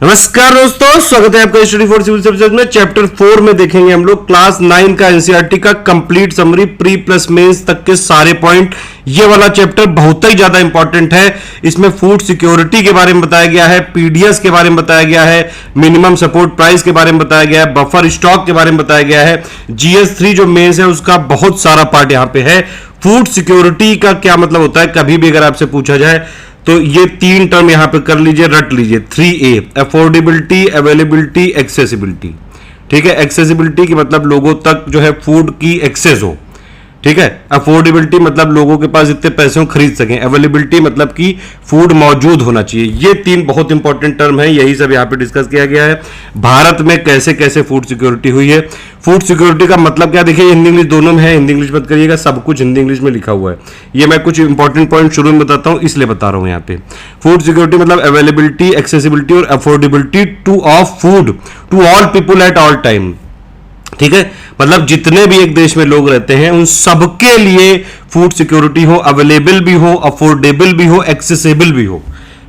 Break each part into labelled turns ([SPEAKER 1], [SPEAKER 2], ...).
[SPEAKER 1] नमस्कार दोस्तों, स्वागत है आपका स्टडी फॉर सिविल सर्विसेज में। चैप्टर 4 में देखेंगे हम लोग क्लास 9 का एनसीईआरटी का complete summary, pre plus mains तक के सारे पॉइंट। ये वाला चैप्टर बहुत ही ज्यादा इंपॉर्टेंट है। इसमें फूड सिक्योरिटी के बारे में बताया गया है, पीडीएस के बारे में बताया गया है, मिनिमम सपोर्ट प्राइस के बारे में बताया गया है, बफर स्टॉक के बारे में बताया गया है। जीएस3 जो मेंस है उसका बहुत सारा पार्ट यहां पे है। फूड सिक्योरिटी का क्या मतलब होता है, कभी भी अगर आपसे पूछा जाए तो ये तीन टर्म यहां पे कर लीजिए, रट लीजिए। 3A, affordability, availability, accessibility. ठीक है, एक्सेसिबिलिटी की मतलब लोगों तक जो है फूड की एक्सेस हो। ठीक है, अफोर्डेबिलिटी मतलब लोगों के पास इतने पैसे हो खरीद सकें। अवेलेबिलिटी मतलब कि फूड मौजूद होना चाहिए। ये तीन बहुत इंपॉर्टेंट टर्म है, यही सब यहां पे डिस्कस किया गया है। भारत में कैसे कैसे फूड सिक्योरिटी हुई है। फूड सिक्योरिटी का मतलब क्या, देखिए हिंदी इंग्लिश दोनों में है, हिंदी इंग्लिश मत करिएगा, सब कुछ हिंदी इंग्लिश में लिखा हुआ है। ये मैं कुछ इंपॉर्टेंट पॉइंट शुरू में बताता हूं, इसलिए बता रहा हूं यहां पे। फूड सिक्योरिटी मतलब अवेलेबिलिटी, एक्सेसिबिलिटी और affordability to of food to all people at all time. ठीक है, मतलब जितने भी एक देश में लोग रहते हैं उन सबके लिए फूड सिक्योरिटी हो, अवेलेबल भी हो, अफोर्डेबल भी हो, एक्सेसिबल भी हो।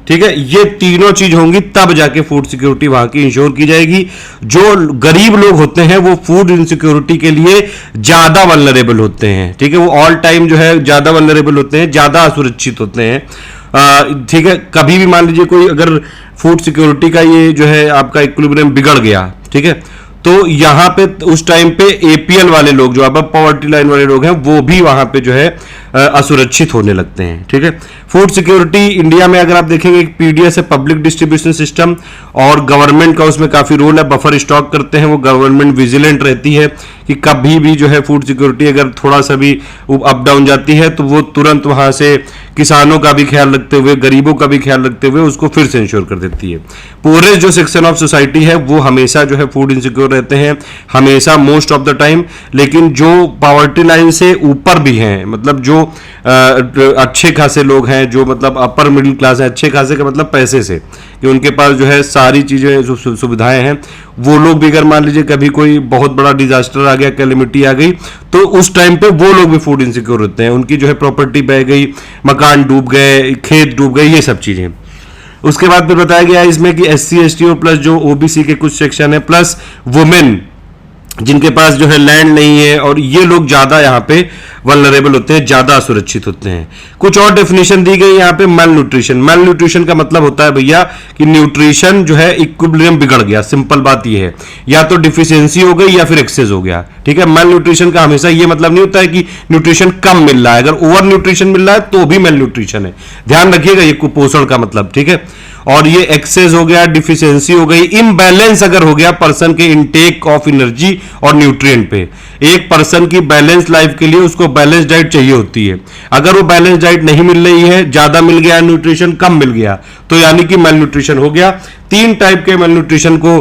[SPEAKER 1] ठीक है, ये तीनों चीज होंगी तब जाके फूड सिक्योरिटी वहां की इंश्योर की जाएगी। जो गरीब लोग होते हैं वो फूड इनसिक्योरिटी के लिए ज्यादा वल्नरेबल होते हैं। ठीक है, वो ऑल टाइम जो है ज्यादा वल्नरेबल होते हैं, ज्यादा असुरक्षित होते हैं। ठीक है, कभी भी मान लीजिए कोई अगर फूड सिक्योरिटी का ये जो है आपका इक्विलिब्रियम बिगड़ गया, ठीक है, तो यहां पे उस टाइम पे एपीएल वाले लोग जो अब पॉवर्टी लाइन वाले लोग हैं वो भी वहां पे जो है असुरक्षित होने लगते हैं। ठीक है, फूड सिक्योरिटी इंडिया में अगर आप देखेंगे पीडीएस है, पब्लिक डिस्ट्रीब्यूशन सिस्टम, और गवर्नमेंट का उसमें काफी रोल है। बफर स्टॉक करते हैं वो, गवर्नमेंट विजिलेंट रहती है कि कभी भी जो है फूड सिक्योरिटी अगर थोड़ा सा भी अप डाउन जाती है तो वो तुरंत वहां से किसानों का भी ख्याल रखते हुए, गरीबों का भी ख्याल रखते हुए उसको फिर से इंश्योर कर देती है। पूरे जो सेक्शन ऑफ सोसाइटी है वो हमेशा जो है फूड इनसिक्योर रहते हैं, हमेशा, मोस्ट ऑफ द टाइम। लेकिन जो पॉवर्टी लाइन से ऊपर भी हैं, मतलब जो अच्छे खासे लोग हैं, जो मतलब अपर मिडिल क्लास है, अच्छे खासे का मतलब पैसे से, कि उनके पास जो है सारी चीजें जो सुविधाएं हैं, वो लोग भी अगर मान लीजिए कभी कोई बहुत बड़ा डिजास्टर आ गया, कैलेमिटी आ गई, तो उस टाइम पे वो लोग भी फूड इनसिक्योर होते हैं। उनकी जो है प्रॉपर्टी बह गई, मकान डूब गए, खेत डूब गए, ये सब चीजें। उसके बाद फिर बताया गया इसमें कि एससी एसटी और प्लस जो ओबीसी के कुछ सेक्शन है, प्लस वुमेन जिनके पास जो है लैंड नहीं है, और ये लोग ज्यादा यहाँ पे वल्नरेबल होते हैं, ज्यादा असुरक्षित होते हैं। कुछ और डेफिनेशन दी गई यहाँ पे। मेल न्यूट्रिशन, मेल न्यूट्रिशन का मतलब होता है भैया कि न्यूट्रिशन जो है इक्विलिब्रियम बिगड़ गया। सिंपल बात ये है, या तो डिफिशियंसी हो गई या फिर एक्सेस हो गया। ठीक है, मेल न्यूट्रिशन का हमेशा ये मतलब नहीं होता है कि न्यूट्रिशन कम मिल रहा है। अगर ओवर न्यूट्रिशन मिल रहा है तो भी मेल न्यूट्रिशन है, ध्यान रखिएगा ये कुपोषण का मतलब। ठीक है, और ये एक्सेस हो गया, डिफिशियंसी हो गई, इम्बैलेंस अगर हो गया पर्सन के इनटेक ऑफ एनर्जी और न्यूट्रिएंट पे। एक पर्सन की बैलेंस लाइफ के लिए उसको बैलेंस डाइट चाहिए होती है। अगर वो बैलेंस डाइट नहीं मिल रही है, ज्यादा मिल गया न्यूट्रिशन, कम मिल गया, तो यानी कि मेल न्यूट्रिशन हो गया। तीन टाइप के मेल न्यूट्रिशन को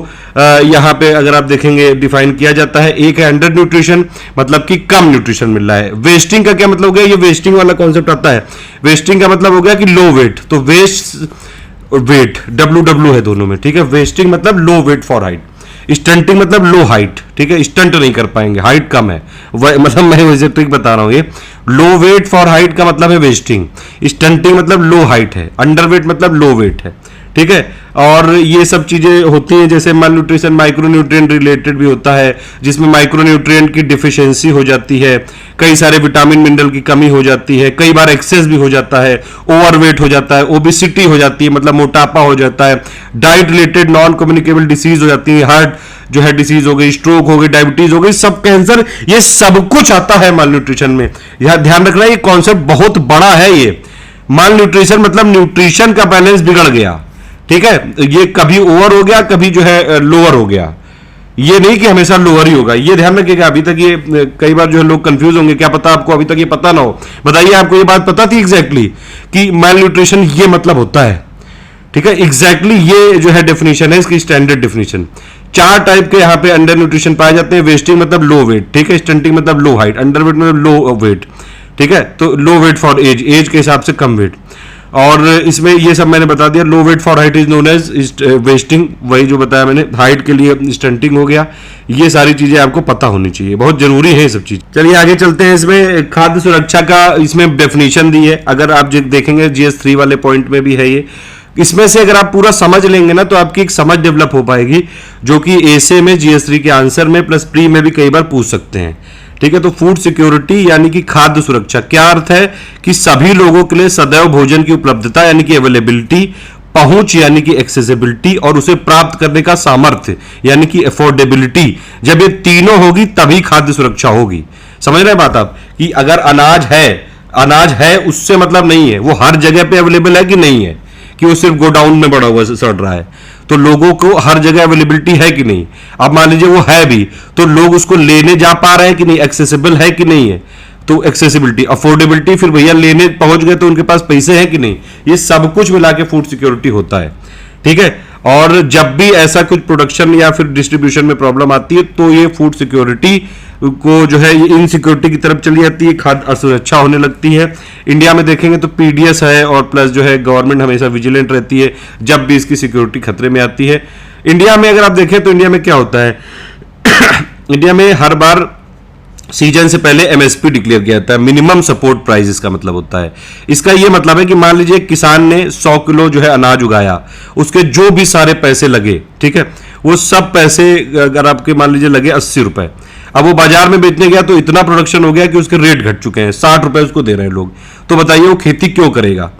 [SPEAKER 1] यहां पे अगर आप देखेंगे डिफाइन किया जाता है। एक है अंडर न्यूट्रिशन, मतलब कि कम न्यूट्रिशन मिल रहा है। वेस्टिंग का क्या मतलब हो गया, ये वेस्टिंग वाला कॉन्सेप्ट आता है। वेस्टिंग का मतलब हो गया कि लो वेट, तो वेस्ट वेट WW है दोनों में। ठीक है, वेस्टिंग मतलब लो वेट फॉर हाइट, स्टंटिंग मतलब लो हाइट। ठीक है, स्टंट नहीं कर पाएंगे, हाइट कम है, मतलब मैं वैसे ट्रिक बता रहा हूं। ये लो वेट फॉर हाइट का मतलब है वेस्टिंग, स्टंटिंग मतलब लो हाइट है, अंडर वेट मतलब लो वेट है। ठीक है, और ये सब चीजें होती हैं। जैसे माल न्यूट्रिशन माइक्रोन्यूट्रिएंट रिलेटेड भी होता है, जिसमें माइक्रोन्यूट्रिएंट की डिफिशियंसी हो जाती है, कई सारे विटामिन मिनरल की कमी हो जाती है, कई बार एक्सेस भी हो जाता है, ओवरवेट हो जाता है, ओबिसिटी हो जाती है, मतलब मोटापा हो जाता है, diet related non communicable disease हो जाती है, हार्ट जो है डिसीज हो गई, स्ट्रोक हो गई, डायबिटीज हो गई, सब कैंसर, ये सब कुछ आता है माल न्यूट्रिशन में। यह ध्यान रखना, ये कॉन्सेप्ट बहुत बड़ा है। ये माल न्यूट्रिशन मतलब न्यूट्रिशन का बैलेंस बिगड़ गया। ठीक है, ये कभी ओवर हो गया, कभी जो है लोअर हो गया, ये नहीं कि हमेशा लोअर ही होगा। ये ध्यान रखिएगा। अभी तक ये कई बार जो है लोग कंफ्यूज होंगे, क्या पता आपको अभी तक ये पता ना हो। बताइए, आपको ये बात पता थी एग्जैक्टली कि मेल न्यूट्रिशन ये मतलब होता है। ठीक है, एग्जैक्टली ये जो है डेफिनेशन है इसकी, स्टैंडर्ड डेफिनेशन। चार टाइप के यहाँ पे अंडर न्यूट्रिशन पाए जाते हैं। वेस्टिंग मतलब लो वेट, ठीक है, स्टंटिंग मतलब लो हाइट, अंडर वेट मतलब लो वेट। ठीक है, तो लो वेट फॉर एज, एज के हिसाब से कम वेट। और इसमें ये सब मैंने बता दिया। Low weight for height is known as wasting, वही जो बताया मैंने, हाइट के लिए स्टंटिंग हो गया। ये सारी चीजें आपको पता होनी चाहिए, बहुत जरूरी है ये सब चीज। चलिए आगे चलते हैं। इसमें खाद्य सुरक्षा का इसमें डेफिनेशन दी है। अगर आप देखेंगे GS3 वाले पॉइंट में भी है ये इसमें से अगर आप पूरा समझ लेंगे ना तो आपकी एक समझ डेवलप हो पाएगी, जो कि एसे में, जीएस3 के आंसर में प्लस प्री में भी कई बार पूछ सकते हैं। ठीक है, तो फूड सिक्योरिटी यानी कि खाद्य सुरक्षा, क्या अर्थ है कि सभी लोगों के लिए सदैव भोजन की उपलब्धता यानी कि अवेलेबिलिटी, पहुंच यानी कि एक्सेसिबिलिटी, और उसे प्राप्त करने का सामर्थ्य यानी कि अफोर्डेबिलिटी। जब ये तीनों होगी तभी खाद्य सुरक्षा होगी। समझ रहे हैं बात आप, कि अगर अनाज है उससे मतलब नहीं है वो हर जगह पे अवेलेबल है कि नहीं है, कि वो सिर्फ गोडाउन में पड़ा हुआ सड़ रहा है, तो लोगों को हर जगह अवेलेबिलिटी है कि नहीं। अब मान लीजिए वो है भी, तो लोग उसको लेने जा पा रहे हैं कि नहीं, एक्सेसिबल है कि नहीं है, तो एक्सेसिबिलिटी, अफोर्डेबिलिटी, फिर भैया लेने पहुंच गए तो उनके पास पैसे हैं कि नहीं, ये सब कुछ मिला के फूड सिक्योरिटी होता है। ठीक है, और जब भी ऐसा कुछ प्रोडक्शन या फिर डिस्ट्रीब्यूशन में प्रॉब्लम आती है तो ये फूड सिक्योरिटी को जो है ये इनसिक्योरिटी की तरफ चली जाती है, खाद्य असुरक्षा होने लगती है। इंडिया में देखेंगे तो पीडीएस है और प्लस जो है गवर्नमेंट हमेशा विजिलेंट रहती है जब भी इसकी सिक्योरिटी खतरे में आती है। इंडिया में अगर आप देखें तो इंडिया में क्या होता है इंडिया में हर बार सीजन से पहले एमएसपी डिक्लेयर किया जाता है, मिनिमम सपोर्ट प्राइस इसका मतलब होता है। इसका ये मतलब है कि मान लीजिए किसान ने 100 किलो जो है अनाज उगाया, उसके जो भी सारे पैसे लगे, ठीक है, वो सब पैसे अगर आपके मान लीजिए लगे 80 रुपए, अब वो बाजार में बेचने गया तो इतना प्रोडक्शन हो गया कि उसके रेट घट चुके हैं, 60 रुपए उसको दे रहे हैं लोग, तो बताइए वो खेती क्यों करेगा।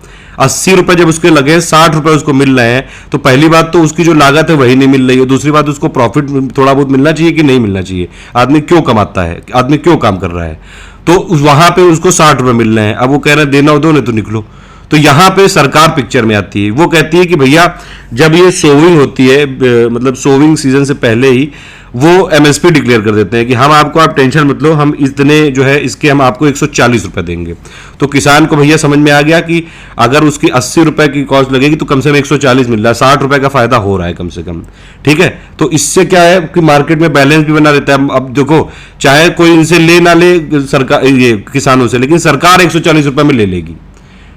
[SPEAKER 1] 80 रुपए जब उसके लगे, 60 रुपए उसको मिल रहे हैं, तो पहली बात तो उसकी जो लागत है वही नहीं मिल रही है, दूसरी बात उसको प्रॉफिट थोड़ा बहुत मिलना चाहिए कि नहीं मिलना चाहिए। आदमी क्यों कमाता है, आदमी क्यों काम कर रहा है, तो वहां पे उसको 60 रुपए मिल रहे हैं, अब वो कह रहे हैं देना हो दो नहीं तो निकलो। तो यहां पे सरकार पिक्चर में आती है, वो कहती है कि भैया जब ये सोविंग होती है, मतलब सोविंग सीजन से पहले ही वो एमएसपी डिक्लेयर कर देते हैं कि हम आपको, आप टेंशन मत लो, हम इतने जो है इसके हम आपको 140 रुपए देंगे। तो किसान को भैया समझ में आ गया कि अगर उसकी 80 रुपए की कॉस्ट लगेगी तो कम से कम 140 मिल रहा है, 60 रुपए का फायदा हो रहा है कम से कम। ठीक है, तो इससे क्या है कि मार्केट में बैलेंस भी बना रहता है। अब देखो, चाहे कोई इनसे ले ना ले सरकार, ये किसानों से, लेकिन सरकार 140 रुपए में ले लेगी।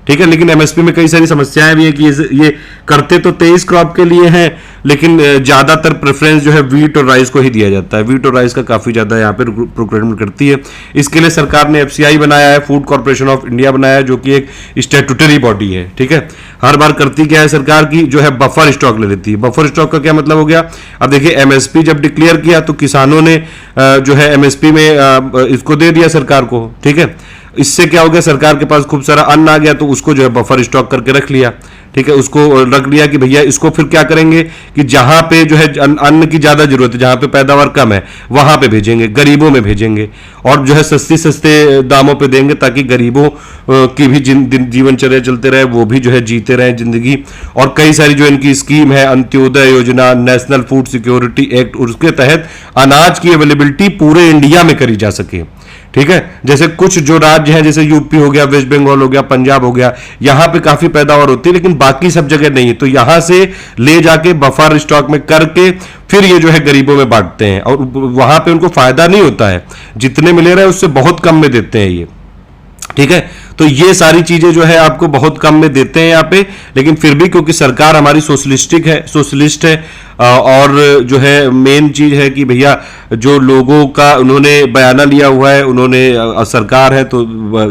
[SPEAKER 1] ठीक है, लेकिन एमएसपी में कई सारी समस्याएं भी है कि ये करते तो 23 क्रॉप के लिए हैं, लेकिन ज्यादातर प्रेफरेंस जो है वीट और राइस को ही दिया जाता है। वीट और राइस का काफी ज्यादा यहाँ पे प्रोक्योरमेंट करती है। इसके लिए सरकार ने एफसीआई बनाया है, फूड कॉर्पोरेशन ऑफ इंडिया बनाया है, जो कि एक स्टैट्यूटरी बॉडी है। ठीक है, हर बार करती क्या है सरकार की, जो है बफर स्टॉक ले लेती है। बफर स्टॉक का क्या मतलब हो गया, अब देखिए एमएसपी जब डिक्लेयर किया तो किसानों ने जो है एमएसपी में इसको दे दिया सरकार को। ठीक है, इससे क्या हो गया, सरकार के पास खूब सारा अन्न आ गया, तो उसको जो है बफर स्टॉक करके रख लिया। ठीक है, उसको रख लिया कि भैया इसको फिर क्या करेंगे कि जहां पे जो है अन्न की ज्यादा जरूरत है, जहां पे पैदावार कम है, वहां पे भेजेंगे, गरीबों में भेजेंगे, और जो है सस्ते दामों पे देंगे, ताकि गरीबों की भी जीवनचर्या चलते रहे, वो भी जो है जीते रहे जिंदगी। और कई सारी जो इनकी स्कीम है, अंत्योदय योजना, नेशनल फूड सिक्योरिटी एक्ट, उसके तहत अनाज की अवेलेबिलिटी पूरे इंडिया में करी जा सके। ठीक है, जैसे कुछ जो राज्य हैं, जैसे यूपी हो गया, वेस्ट बंगाल हो गया, पंजाब हो गया, यहां पे काफी पैदावार होती है, लेकिन बाकी सब जगह नहीं है, तो यहां से ले जाके बफर स्टॉक में करके फिर ये जो है गरीबों में बांटते हैं, और वहां पे उनको फायदा नहीं होता है, जितने मिले रहे उससे बहुत कम में देते हैं ये। ठीक है, तो ये सारी चीजें जो है आपको बहुत कम में देते हैं यहाँ पे, लेकिन फिर भी क्योंकि सरकार हमारी सोशलिस्ट है, और जो है मेन चीज है कि भैया जो लोगों का उन्होंने बयाना लिया हुआ है, उन्होंने सरकार है तो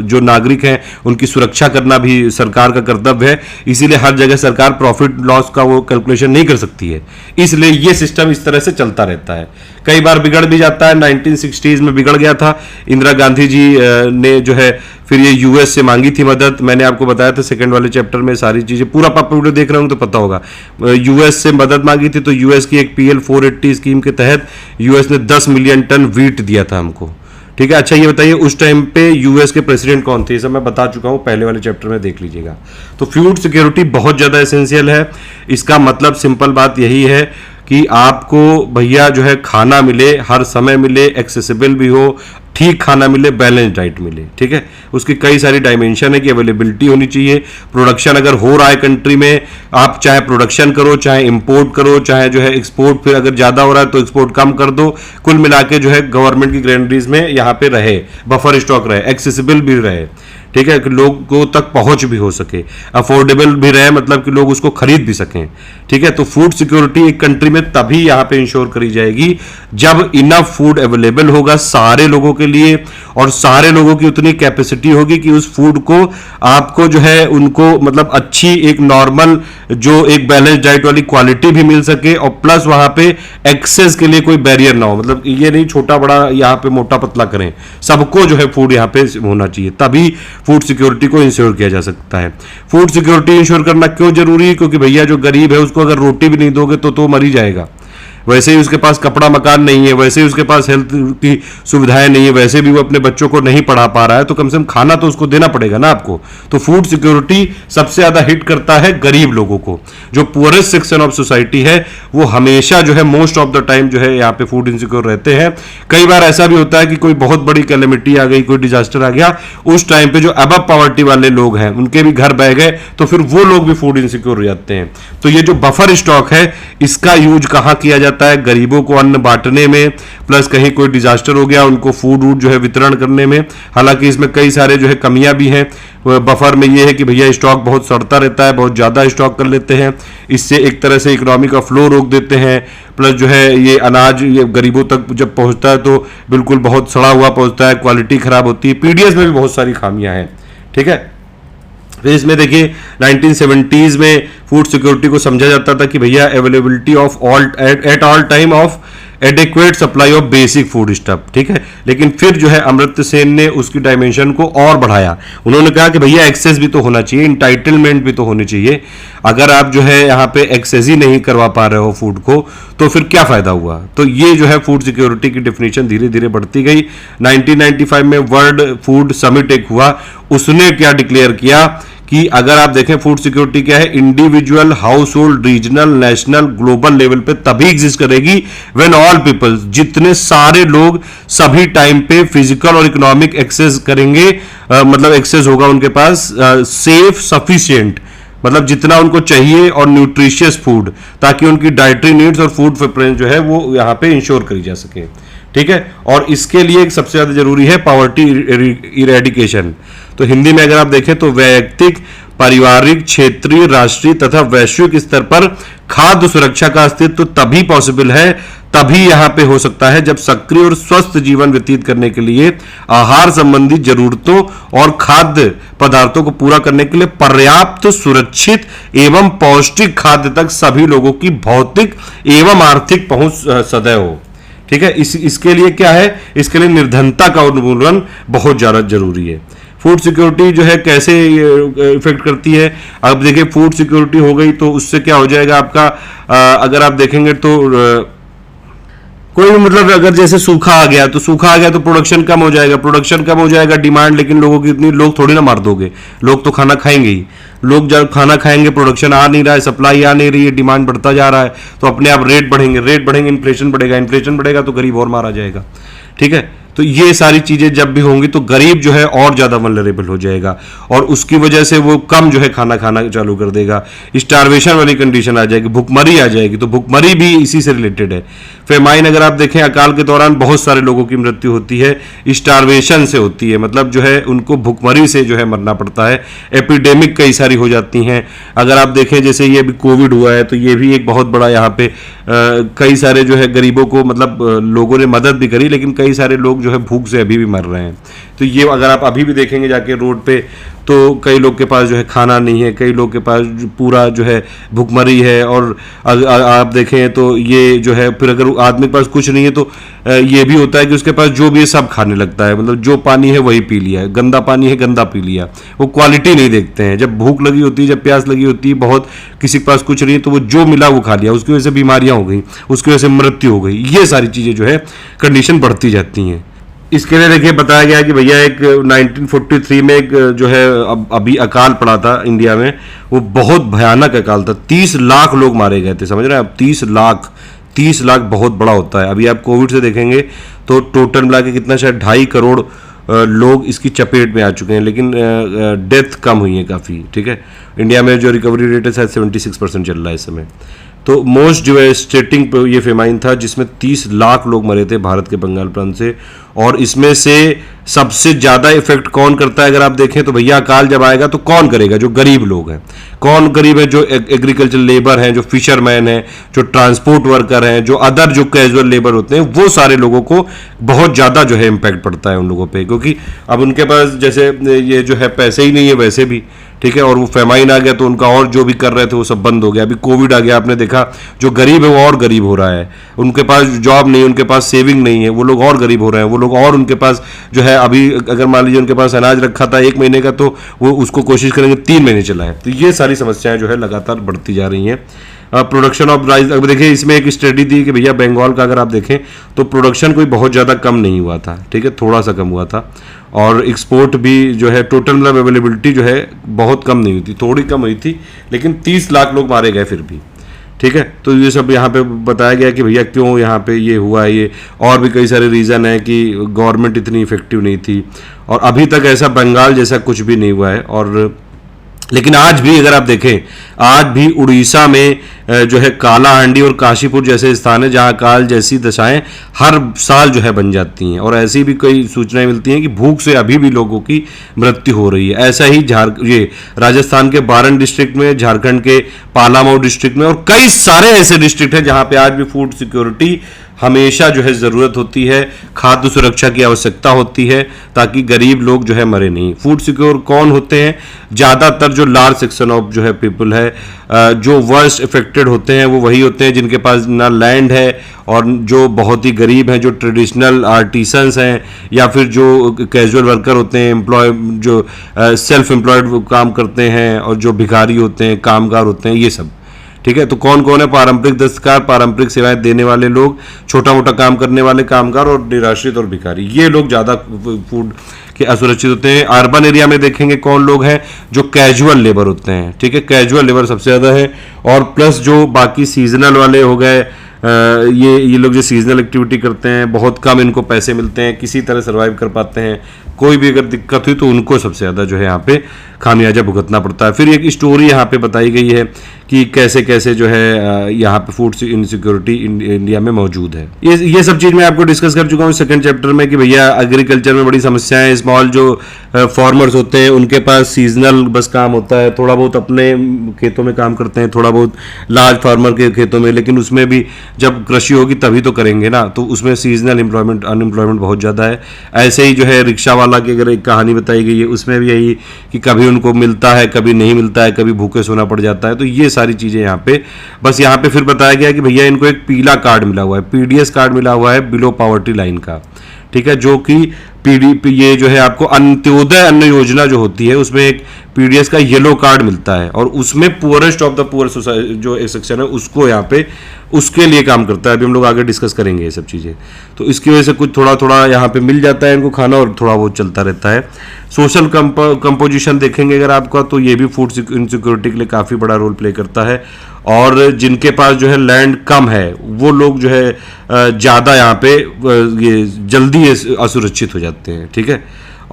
[SPEAKER 1] जो नागरिक हैं उनकी सुरक्षा करना भी सरकार का कर्तव्य है। इसीलिए हर जगह सरकार प्रॉफिट लॉस का वो कैलकुलेशन नहीं कर सकती है, इसलिए ये सिस्टम इस तरह से चलता रहता है। कई बार बिगड़ भी जाता है, 1960s में बिगड़ गया था, इंदिरा गांधी जी ने जो है फिर ये यूएस से मांगी थी मदद। मैंने आपको बताया था सेकंड वाले चैप्टर में सारी चीजें, पूरा पापा वीडियो देख रहे होंगे तो पता होगा। यूएस से मदद मांगी थी, तो यूएस की एक PL 480 स्कीम के तहत यूएस ने 10 मिलियन टन वीट दिया था हमको। ठीक है, अच्छा ये बताइए उस टाइम पे यूएस के प्रेसिडेंट कौन थे, ये सब मैं बता चुका हूं, पहले वाले चैप्टर में देख लीजिएगा। तो फूड सिक्योरिटी बहुत ज्यादा एसेंशियल है। इसका मतलब सिंपल बात यही है कि आपको भैया जो है खाना मिले, हर समय मिले, एक्सेसिबल भी हो, ठीक खाना मिले, बैलेंस डाइट मिले। ठीक है, उसकी कई सारी डायमेंशन है कि अवेलेबिलिटी होनी चाहिए। प्रोडक्शन अगर हो रहा है कंट्री में, आप चाहे प्रोडक्शन करो, चाहे इंपोर्ट करो, चाहे जो है एक्सपोर्ट, फिर अगर ज्यादा हो रहा है तो एक्सपोर्ट कम कर दो, कुल मिला के जो है गवर्नमेंट की ग्रैंडरीज में यहाँ पे रहे, बफर स्टॉक रहे, एक्सेसिबल भी रहे। ठीक है, कि लोगों तक पहुंच भी हो सके, अफोर्डेबल भी रहे, मतलब कि लोग उसको खरीद भी सकें। ठीक है, तो फूड सिक्योरिटी एक कंट्री में तभी यहाँ पे इंश्योर करी जाएगी जब इनफ फूड अवेलेबल होगा सारे लोगों के लिए, और सारे लोगों की उतनी कैपेसिटी होगी कि उस फूड को आपको जो है उनको मतलब अच्छी एक नॉर्मल जो एक बैलेंस डाइट वाली क्वालिटी भी मिल सके, और प्लस वहां पे एक्सेस के लिए कोई बैरियर ना हो। मतलब ये नहीं छोटा बड़ा यहाँ पे मोटा पतला करें, सबको जो है फूड यहाँ पे होना चाहिए, तभी फूड सिक्योरिटी को इंश्योर किया जा सकता है। फूड सिक्योरिटी इंश्योर करना क्यों जरूरी है? क्योंकि भैया जो गरीब है उसको अगर रोटी भी नहीं दोगे तो मर ही जाएगा। वैसे ही उसके पास कपड़ा मकान नहीं है, वैसे ही उसके पास हेल्थ की सुविधाएं नहीं है, वैसे भी वो अपने बच्चों को नहीं पढ़ा पा रहा है, तो कम से कम खाना तो उसको देना पड़ेगा ना आपको। तो फूड सिक्योरिटी सबसे ज्यादा हिट करता है गरीब लोगों को। जो पुअरेस्ट सेक्शन ऑफ सोसाइटी है वो हमेशा जो है मोस्ट ऑफ द टाइम जो है यहाँ पे फूड इनसिक्योर रहते हैं। कई बार ऐसा भी होता है कि कोई बहुत बड़ी कैलेमिटी आ गई, कोई डिजास्टर आ गया, उस टाइम पे जो अबव पॉवर्टी वाले लोग हैं उनके भी घर बह गए, तो फिर वो लोग भी फूड इनसिक्योर हो जाते हैं। तो ये जो बफर स्टॉक है इसका यूज कहाँ किया जाता है? गरीबों को अन्न बांटने में, प्लस कहीं कोई डिजास्टर हो गया उनको फूड वूड जो है वितरण करने में। हालांकि इसमें कई सारे जो है कमियां भी हैं बफर में, ये है कि भैया स्टॉक बहुत सड़ता रहता है, बहुत ज्यादा स्टॉक कर लेते हैं, इससे एक तरह से इकोनॉमी का फ्लो रोक देते हैं। प्लस जो है ये अनाज ये गरीबों तक जब पहुंचता है तो बिल्कुल बहुत सड़ा हुआ पहुंचता है, क्वालिटी खराब होती है, पीडीएस में भी बहुत सारी खामियां हैं। ठीक है, फिर इसमें देखिए 1970s में फूड सिक्योरिटी को समझा जाता था कि भैया availability of all at all time of adequate supply of basic food stuff. ठीक है, लेकिन फिर जो है अमर्त्य सेन ने उसकी डायमेंशन को और बढ़ाया। उन्होंने कहा कि भैया एक्सेस भी तो होना चाहिए, इंटाइटलमेंट भी तो होनी चाहिए। अगर आप जो है यहाँ पे एक्सेस ही नहीं करवा पा रहे हो फूड को तो फिर क्या फायदा हुआ? तो ये जो है फूड सिक्योरिटी की डेफिनेशन धीरे धीरे बढ़ती गई। 1995 में वर्ल्ड फूड समिट एक हुआ, उसने क्या डिक्लेयर किया कि अगर आप देखें फूड सिक्योरिटी क्या है, individual, house hold, regional, national, global level पे तभी एग्जिस्ट करेगी व्हेन ऑल पीपल, जितने सारे लोग सभी टाइम पे फिजिकल और इकोनॉमिक एक्सेस करेंगे, मतलब एक्सेस होगा उनके पास सेफ सफिशिएंट, मतलब जितना उनको चाहिए, और न्यूट्रिशियस फूड, ताकि उनकी डाइटरी नीड्स और फूड प्रेफरेंस जो है वो यहाँ पे इंश्योर करी जा सके। ठीक है, और इसके लिए एक सबसे ज्यादा जरूरी है पॉवर्टी इरेडिकेशन। तो हिंदी में अगर आप देखें तो वैयक्तिक, पारिवारिक, क्षेत्रीय, राष्ट्रीय तथा वैश्विक स्तर पर खाद्य सुरक्षा का अस्तित्व तभी पॉसिबल है, तभी यहां पे हो सकता है जब सक्रिय और स्वस्थ जीवन व्यतीत करने के लिए आहार संबंधी जरूरतों और खाद्य पदार्थों को पूरा करने के लिए पर्याप्त, सुरक्षित एवं पौष्टिक खाद्य तक सभी लोगों की भौतिक एवं आर्थिक पहुंच सदैव हो। ठीक है, इसके लिए क्या है? इसके लिए निर्धनता का उन्मूलन बहुत ज्यादा जरूरी है। फूड सिक्योरिटी जो है कैसे इफेक्ट करती है? अब देखिए फूड सिक्योरिटी हो गई तो उससे क्या हो जाएगा आपका, अगर आप देखेंगे तो कोई मतलब अगर जैसे सूखा आ गया तो प्रोडक्शन कम हो जाएगा, डिमांड, लेकिन लोगों की इतनी, लोग थोड़ी ना मार दोगे, लोग तो खाना खाएंगे ही। लोग जब खाना खाएंगे, प्रोडक्शन आ नहीं रहा है, सप्लाई आ नहीं रही है, डिमांड बढ़ता जा रहा है, तो अपने आप रेट बढ़ेंगे, इन्फ्लेशन बढ़ेगा तो गरीब और मारा जाएगा। ठीक है, तो ये सारी चीजें जब भी होंगी तो गरीब जो है और ज्यादा वल्नरेबल हो जाएगा, और उसकी वजह से वो कम जो है खाना खाना चालू कर देगा, स्टारवेशन वाली कंडीशन आ जाएगी, भुखमरी आ जाएगी। तो भुखमरी भी इसी से रिलेटेड है। फेमाइन अगर आप देखें, अकाल के दौरान बहुत सारे लोगों की मृत्यु होती है, स्टारवेशन से होती है, मतलब जो है उनको भुखमरी से जो है मरना पड़ता है। एपिडेमिक कई सारी हो जाती हैं। अगर आप देखें जैसे ये अभी कोविड हुआ है तो ये भी एक बहुत बड़ा यहाँ पे कई सारे जो है गरीबों को मतलब लोगों ने मदद भी करी, लेकिन कई सारे लोग जो है भूख से अभी भी मर रहे हैं। तो ये अगर आप अभी भी देखेंगे जाके रोड पे तो कई लोग के पास जो है खाना नहीं है, कई लोग के पास पूरा जो है भुखमरी है। और आप देखें तो ये जो है फिर अगर आदमी के पास कुछ नहीं है तो ये भी होता है कि उसके पास जो भी है सब खाने लगता है, मतलब जो पानी है वही पी लिया, गंदा पानी है गंदा पी लिया, वो क्वालिटी नहीं देखते हैं। जब भूख लगी होती है, जब प्यास लगी होती है, बहुत किसी के पास कुछ नहीं है तो वो जो मिला वो खा लिया, उसकी वजह से बीमारियां हो गई, उसकी वजह से मृत्यु हो गई। ये सारी चीजें जो है कंडीशन बढ़ती जाती हैं। इसके लिए देखिए बताया गया कि भैया एक 1943 में एक जो है अभी अकाल पड़ा था इंडिया में, वो बहुत भयानक अकाल था। 30 लाख लोग मारे गए थे, समझ रहे हैं आप? 30 लाख बहुत बड़ा होता है। अभी आप कोविड से देखेंगे तो टोटल मिला के कितना, शायद 2.5 करोड़ लोग इसकी चपेट में आ चुके हैं, लेकिन डेथ कम हुई है काफ़ी। ठीक है, इंडिया में जो रिकवरी रेट है शायद 76% चल रहा है इस समय। तो मोस्ट डिवास्टेटिंग ये फेमाइन था जिसमें 30 लाख लोग मरे थे भारत के बंगाल प्रांत से। और इसमें से सबसे ज़्यादा इफेक्ट कौन करता है अगर आप देखें तो भैया, अकाल जब आएगा तो कौन करेगा? जो गरीब लोग हैं। कौन गरीब है? जो एग्रीकल्चर लेबर हैं, जो फिशरमैन हैं, जो ट्रांसपोर्ट वर्कर हैं, जो अदर जो कैजुअल लेबर होते हैं, वो सारे लोगों को बहुत ज़्यादा जो है इम्पैक्ट पड़ता है उन लोगों पे, क्योंकि अब उनके पास जैसे ये जो है पैसे ही नहीं है वैसे भी। ठीक है, और वो फेमाइन आ गया तो उनका और जो भी कर रहे थे वो सब बंद हो गया। अभी कोविड आ गया, आपने देखा जो गरीब है वो और गरीब हो रहा है, उनके पास जॉब नहीं, उनके पास सेविंग नहीं है, वो लोग और गरीब हो रहे हैं। वो लोग और उनके पास जो है अभी अगर मान लीजिए उनके पास अनाज रखा था 1 महीने का तो वो उसको कोशिश करेंगे 3 महीने चलाएं। तो ये सारी समस्याएं जो है लगातार बढ़ती जा रही हैं। प्रोडक्शन ऑफ राइस, अब देखिए इसमें एक स्टडी थी कि भैया बंगाल का अगर आप देखें तो प्रोडक्शन कोई बहुत ज़्यादा कम नहीं हुआ था। ठीक है, थोड़ा सा कम हुआ था। और एक्सपोर्ट भी जो है टोटल मतलब अवेलेबिलिटी जो है बहुत कम नहीं हुई थी, थोड़ी कम हुई थी, लेकिन 30 लाख लोग मारे गए फिर भी। ठीक है, तो ये सब यहाँ पे बताया गया कि भैया क्यों यहाँ पे ये हुआ है। ये और भी कई सारे रीज़न है कि गवर्नमेंट इतनी इफेक्टिव नहीं थी, और अभी तक ऐसा बंगाल जैसा कुछ भी नहीं हुआ है। और लेकिन आज भी अगर आप देखें, आज भी उड़ीसा में जो है कालाहांडी और काशीपुर जैसे स्थान है जहां काल जैसी दशाएं हर साल जो है बन जाती हैं। और ऐसी भी कई सूचनाएं मिलती हैं कि भूख से अभी भी लोगों की मृत्यु हो रही है। ऐसा ही ये राजस्थान के बारन डिस्ट्रिक्ट में, झारखंड के पालामऊ डिस्ट्रिक्ट में, और कई सारे ऐसे डिस्ट्रिक्ट हैं जहां पे आज भी फूड सिक्योरिटी हमेशा जो है ज़रूरत होती है, खाद्य सुरक्षा की आवश्यकता होती है, ताकि गरीब लोग जो है मरे नहीं। फूड सिक्योर कौन होते हैं? ज़्यादातर जो लार्ज सेक्शन ऑफ जो है पीपल है, जो वर्स्ट इफेक्टेड होते हैं वो वही होते हैं जिनके पास ना लैंड है, और जो बहुत ही गरीब हैं, जो ट्रेडिशनल आर्टिसंस हैं, या फिर जो कैजुअल वर्कर होते हैं, जो सेल्फ एम्प्लॉयड काम करते हैं, और जो भिखारी होते हैं, कामगार होते हैं, ये सब। ठीक है, तो कौन कौन है? पारंपरिक दस्तकार, पारंपरिक सेवाएं देने वाले लोग, छोटा मोटा काम करने वाले कामगार, और निराश्रित और भिखारी। ये लोग ज़्यादा फूड के असुरक्षित होते हैं। अर्बन एरिया में देखेंगे कौन लोग हैं? जो कैजुअल लेबर होते हैं। ठीक है, कैजुअल लेबर सबसे ज़्यादा है, और प्लस जो बाकी सीजनल वाले हो गए, ये लोग जो सीजनल एक्टिविटी करते हैं, बहुत कम इनको पैसे मिलते हैं, किसी तरह सर्वाइव कर पाते हैं। कोई भी अगर दिक्कत हुई तो उनको सबसे ज़्यादा जो है यहाँ पे खामियाजा भुगतना पड़ता है। फिर एक स्टोरी यहाँ पे बताई गई है कि कैसे कैसे जो है यहाँ पे फूड इनसिक्योरिटी इंडिया में मौजूद है। ये सब चीज़ मैं आपको डिस्कस कर चुका हूँ सेकंड चैप्टर में कि भैया एग्रीकल्चर में बड़ी समस्याएं, स्मॉल जो फार्मर्स होते हैं उनके पास सीजनल बस काम होता है, थोड़ा बहुत अपने खेतों में काम करते हैं, थोड़ा बहुत लार्ज फार्मर के खेतों में, लेकिन उसमें भी जब कृषि होगी तभी तो करेंगे ना, तो उसमें सीजनल अनएम्प्लॉयमेंट बहुत ज़्यादा है। ऐसे ही जो है रिक्शा वाला की अगर एक कहानी बताई गई है, उसमें भी यही कि कभी उनको मिलता है, कभी नहीं मिलता है, कभी भूखे सोना पड़ जाता है। तो ये सारी चीज़ें यहाँ पे बस यहाँ पे फिर बताया गया कि भैया इनको एक पीला कार्ड मिला हुआ है, पीडीएस कार्ड मिला हुआ है बिलो पॉवर्टी लाइन का। ठीक है, जो कि ये जो है आपको अंत्योदय अन्न योजना जो होती है उसमें एक पीडीएस का येलो कार्ड मिलता है, और उसमें poorest of the poor society जो एक सेक्शन है उसको यहाँ पे उसके लिए काम करता है। अभी हम लोग आगे डिस्कस करेंगे ये सब चीज़ें। तो इसकी वजह से कुछ थोड़ा थोड़ा यहाँ पे मिल जाता है इनको खाना, और थोड़ा बहुत चलता रहता है। सोशल कंपोजिशन देखेंगे अगर आपका, तो ये भी फूड इनसिक्योरिटी के लिए काफ़ी बड़ा रोल प्ले करता है। और जिनके पास जो है लैंड कम है वो लोग जो है ज़्यादा यहाँ पे ये जल्दी असुरक्षित हो जाते हैं। ठीक है,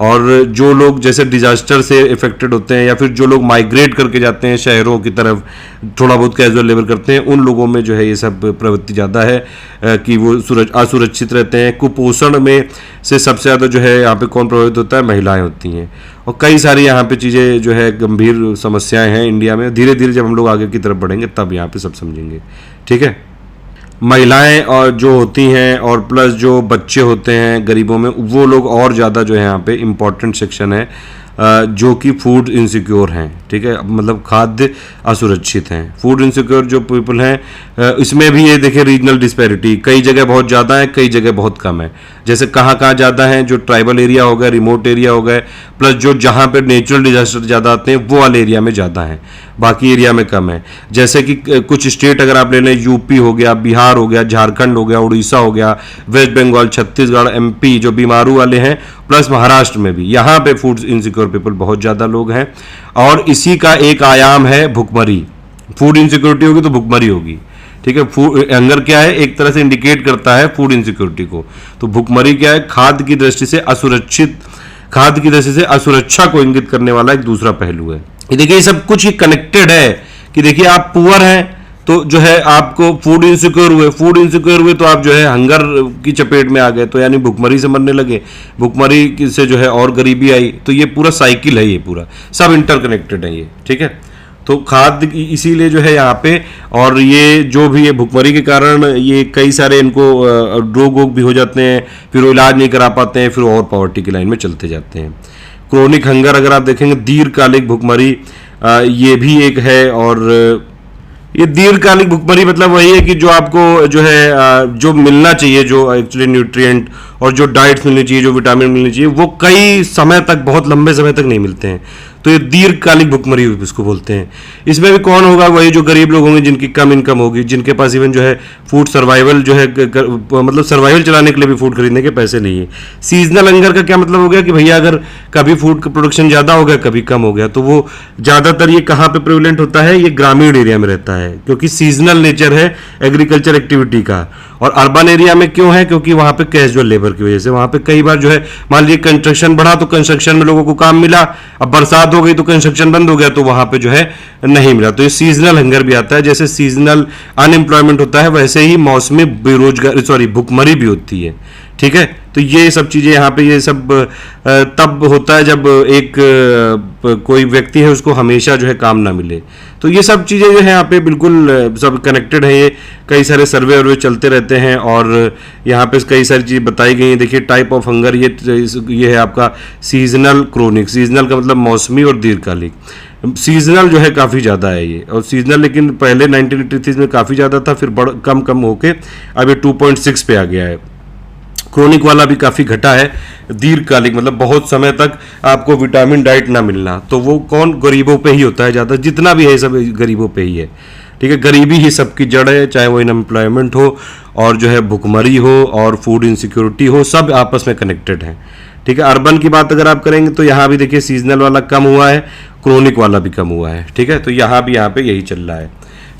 [SPEAKER 1] और जो लोग जैसे डिजास्टर से इफेक्टेड होते हैं, या फिर जो लोग माइग्रेट करके जाते हैं शहरों की तरफ, थोड़ा बहुत कैजुअल लेबर करते हैं, उन लोगों में जो है ये सब प्रवृत्ति ज़्यादा है कि वो असुरक्षित रहते हैं। कुपोषण में से सबसे ज़्यादा जो है यहाँ पे कौन प्रभावित होता है? महिलाएं होती हैं। और कई सारी यहाँ पे चीज़ें जो है गंभीर समस्याएं हैं इंडिया में। धीरे धीरे जब हम लोग आगे की तरफ बढ़ेंगे तब यहाँ पे सब समझेंगे। ठीक है, महिलाएं और जो होती हैं, और प्लस जो बच्चे होते हैं गरीबों में, वो लोग और ज़्यादा जो है यहाँ पे इम्पॉर्टेंट सेक्शन है, जो कि फूड इनसिक्योर हैं। ठीक है, मतलब खाद्य असुरक्षित हैं। फूड इनसिक्योर जो पीपल हैं, इसमें भी ये देखिए रीजनल डिस्पैरिटी, कई जगह बहुत ज़्यादा है, कई जगह बहुत कम है। जैसे कहाँ कहाँ ज़्यादा है? जो ट्राइबल एरिया हो गए, रिमोट एरिया हो गए, प्लस जो जहाँ पे नेचुरल डिजास्टर ज़्यादा आते हैं वो वाले एरिया में ज़्यादा है, बाकी एरिया में कम है। जैसे कि कुछ स्टेट अगर आप ले लें, यूपी हो गया, बिहार हो गया, झारखंड हो गया, उड़ीसा हो गया, वेस्ट बंगाल, छत्तीसगढ़, एमपी जो बीमारू वाले हैं, प्लस महाराष्ट्र में भी, यहाँ पे फूड इनसिक्योर पीपल बहुत ज़्यादा लोग हैं। और इसी का एक आयाम है भुखमरी। फूड इनसिक्योरिटी होगी तो भुखमरी होगी। ठीक है, फूड हंगर क्या है? एक तरह से इंडिकेट करता है फूड इनसिक्योरिटी को। तो भुखमरी क्या है? खाद्य की दृष्टि से असुरक्षित खाद्य की दृष्टि से असुरक्षा को इंगित करने वाला एक दूसरा पहलू है। ये देखिए ये सब कुछ ही कनेक्टेड है कि देखिए आप पुअर हैं तो जो है आपको फूड इनसिक्योर हुए तो आप जो है हंगर की चपेट में आ गए, तो यानी भुखमरी से मरने लगे, भुखमरी से जो है और गरीबी आई। तो ये पूरा साइकिल है, ये पूरा सब इंटरकनेक्टेड है ये, ठीक है। तो खाद्य इसीलिए जो है यहाँ पे, और ये जो भी है भुखमरी के कारण ये कई सारे इनको रोग वोग भी हो जाते हैं, फिर वो इलाज नहीं करा पाते हैं, फिर और पॉवर्टी की लाइन में चलते जाते हैं। क्रोनिक हंगर अगर आप देखेंगे, दीर्घकालिक भुखमरी ये भी एक है। और ये दीर्घकालिक भुखमरी मतलब वही है कि जो आपको जो है जो मिलना चाहिए, जो एक्चुअली न्यूट्रिएंट और जो डाइट्स मिलनी चाहिए, जो विटामिन मिलनी चाहिए, वो कई समय तक, बहुत लंबे समय तक नहीं मिलते हैं। तो ये दीर्घकालिक भुखमरी इसको बोलते हैं। इसमें भी कौन होगा, वही जो गरीब लोग होंगे, जिनकी कम इनकम होगी, जिनके पास इवन जो है फूड सर्वाइवल जो है मतलब सर्वाइवल चलाने के लिए भी फूड खरीदने के पैसे नहीं है। सीजनल हंगर का क्या मतलब हो गया कि भैया अगर कभी फूड का प्रोडक्शन ज़्यादा हो गया, कभी कम हो गया, तो वो ज़्यादातर ये कहाँ पे प्रेवलेंट होता है, ये ग्रामीण एरिया में रहता है, क्योंकि सीजनल नेचर है एग्रीकल्चर एक्टिविटी का। और अर्बन एरिया में क्यों है, क्योंकि वहाँ पे कैजुअल लेबर की वजह से, वहाँ पे कई बार जो है मान लीजिए कंस्ट्रक्शन बढ़ा तो कंस्ट्रक्शन में लोगों को काम मिला, अब बरसात हो गई तो कंस्ट्रक्शन बंद हो गया, तो वहाँ पे जो है नहीं मिला। तो ये सीजनल हंगर भी आता है। जैसे सीजनल अनएम्प्लॉयमेंट होता है, वैसे ही मौसमी बेरोजगारी भुखमरी भी होती है, ठीक है। तो ये सब चीज़ें यहाँ पे ये सब तब होता है जब एक कोई व्यक्ति है उसको हमेशा जो है काम ना मिले। तो ये सब चीज़ें जो है यहाँ पे बिल्कुल सब कनेक्टेड है। ये कई सारे सर्वे वर्वे चलते रहते हैं और यहाँ पे कई सारी चीज़ें बताई गई हैं। देखिए टाइप ऑफ हंगर ये है आपका सीजनल, क्रोनिक। सीजनल का मतलब मौसमी और दीर्घकालिक। सीजनल जो है काफ़ी ज़्यादा है ये, और सीजनल लेकिन पहले 1983 में काफ़ी ज़्यादा था, फिर कम होके अब ये 2.6 पे आ गया है। क्रोनिक वाला भी काफ़ी घटा है। दीर्घकालिक मतलब बहुत समय तक आपको विटामिन डाइट ना मिलना, तो वो कौन, गरीबों पे ही होता है ज़्यादा, जितना भी है सब गरीबों पे ही है, ठीक है। गरीबी ही सबकी जड़ है, चाहे वो अनएम्प्लॉयमेंट हो और जो है भुखमरी हो और फूड इनसिक्योरिटी हो, सब आपस में कनेक्टेड हैं, ठीक है। अर्बन की बात अगर आप करेंगे तो यहाँ भी देखिए सीजनल वाला कम हुआ है, क्रोनिक वाला भी कम हुआ है, ठीक है। तो यहाँ पे यही चल रहा है।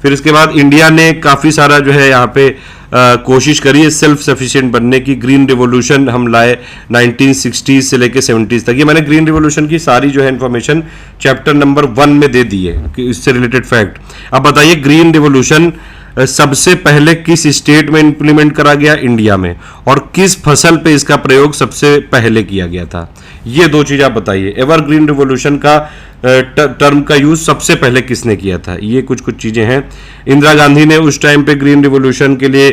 [SPEAKER 1] फिर इसके बाद इंडिया ने काफ़ी सारा जो है यहाँ पे कोशिश करी है सेल्फ सफिशिएंट बनने की। ग्रीन रिवॉल्यूशन हम लाए 1960s से लेके 70s तक। ये मैंने ग्रीन रिवॉल्यूशन की सारी जो है इन्फॉर्मेशन चैप्टर नंबर 1 में दे दी है कि इससे रिलेटेड फैक्ट। अब बताइए ग्रीन रिवॉल्यूशन सबसे पहले किस स्टेट में इंप्लीमेंट करा गया, इंडिया में, और किस फसल पे इसका प्रयोग सबसे पहले किया गया था, ये दो चीज आप बताइए। एवरग्रीन रिवॉल्यूशन का टर्म का यूज सबसे पहले किसने किया था, ये कुछ चीजें हैं। इंदिरा गांधी ने उस टाइम पे ग्रीन रिवॉल्यूशन के लिए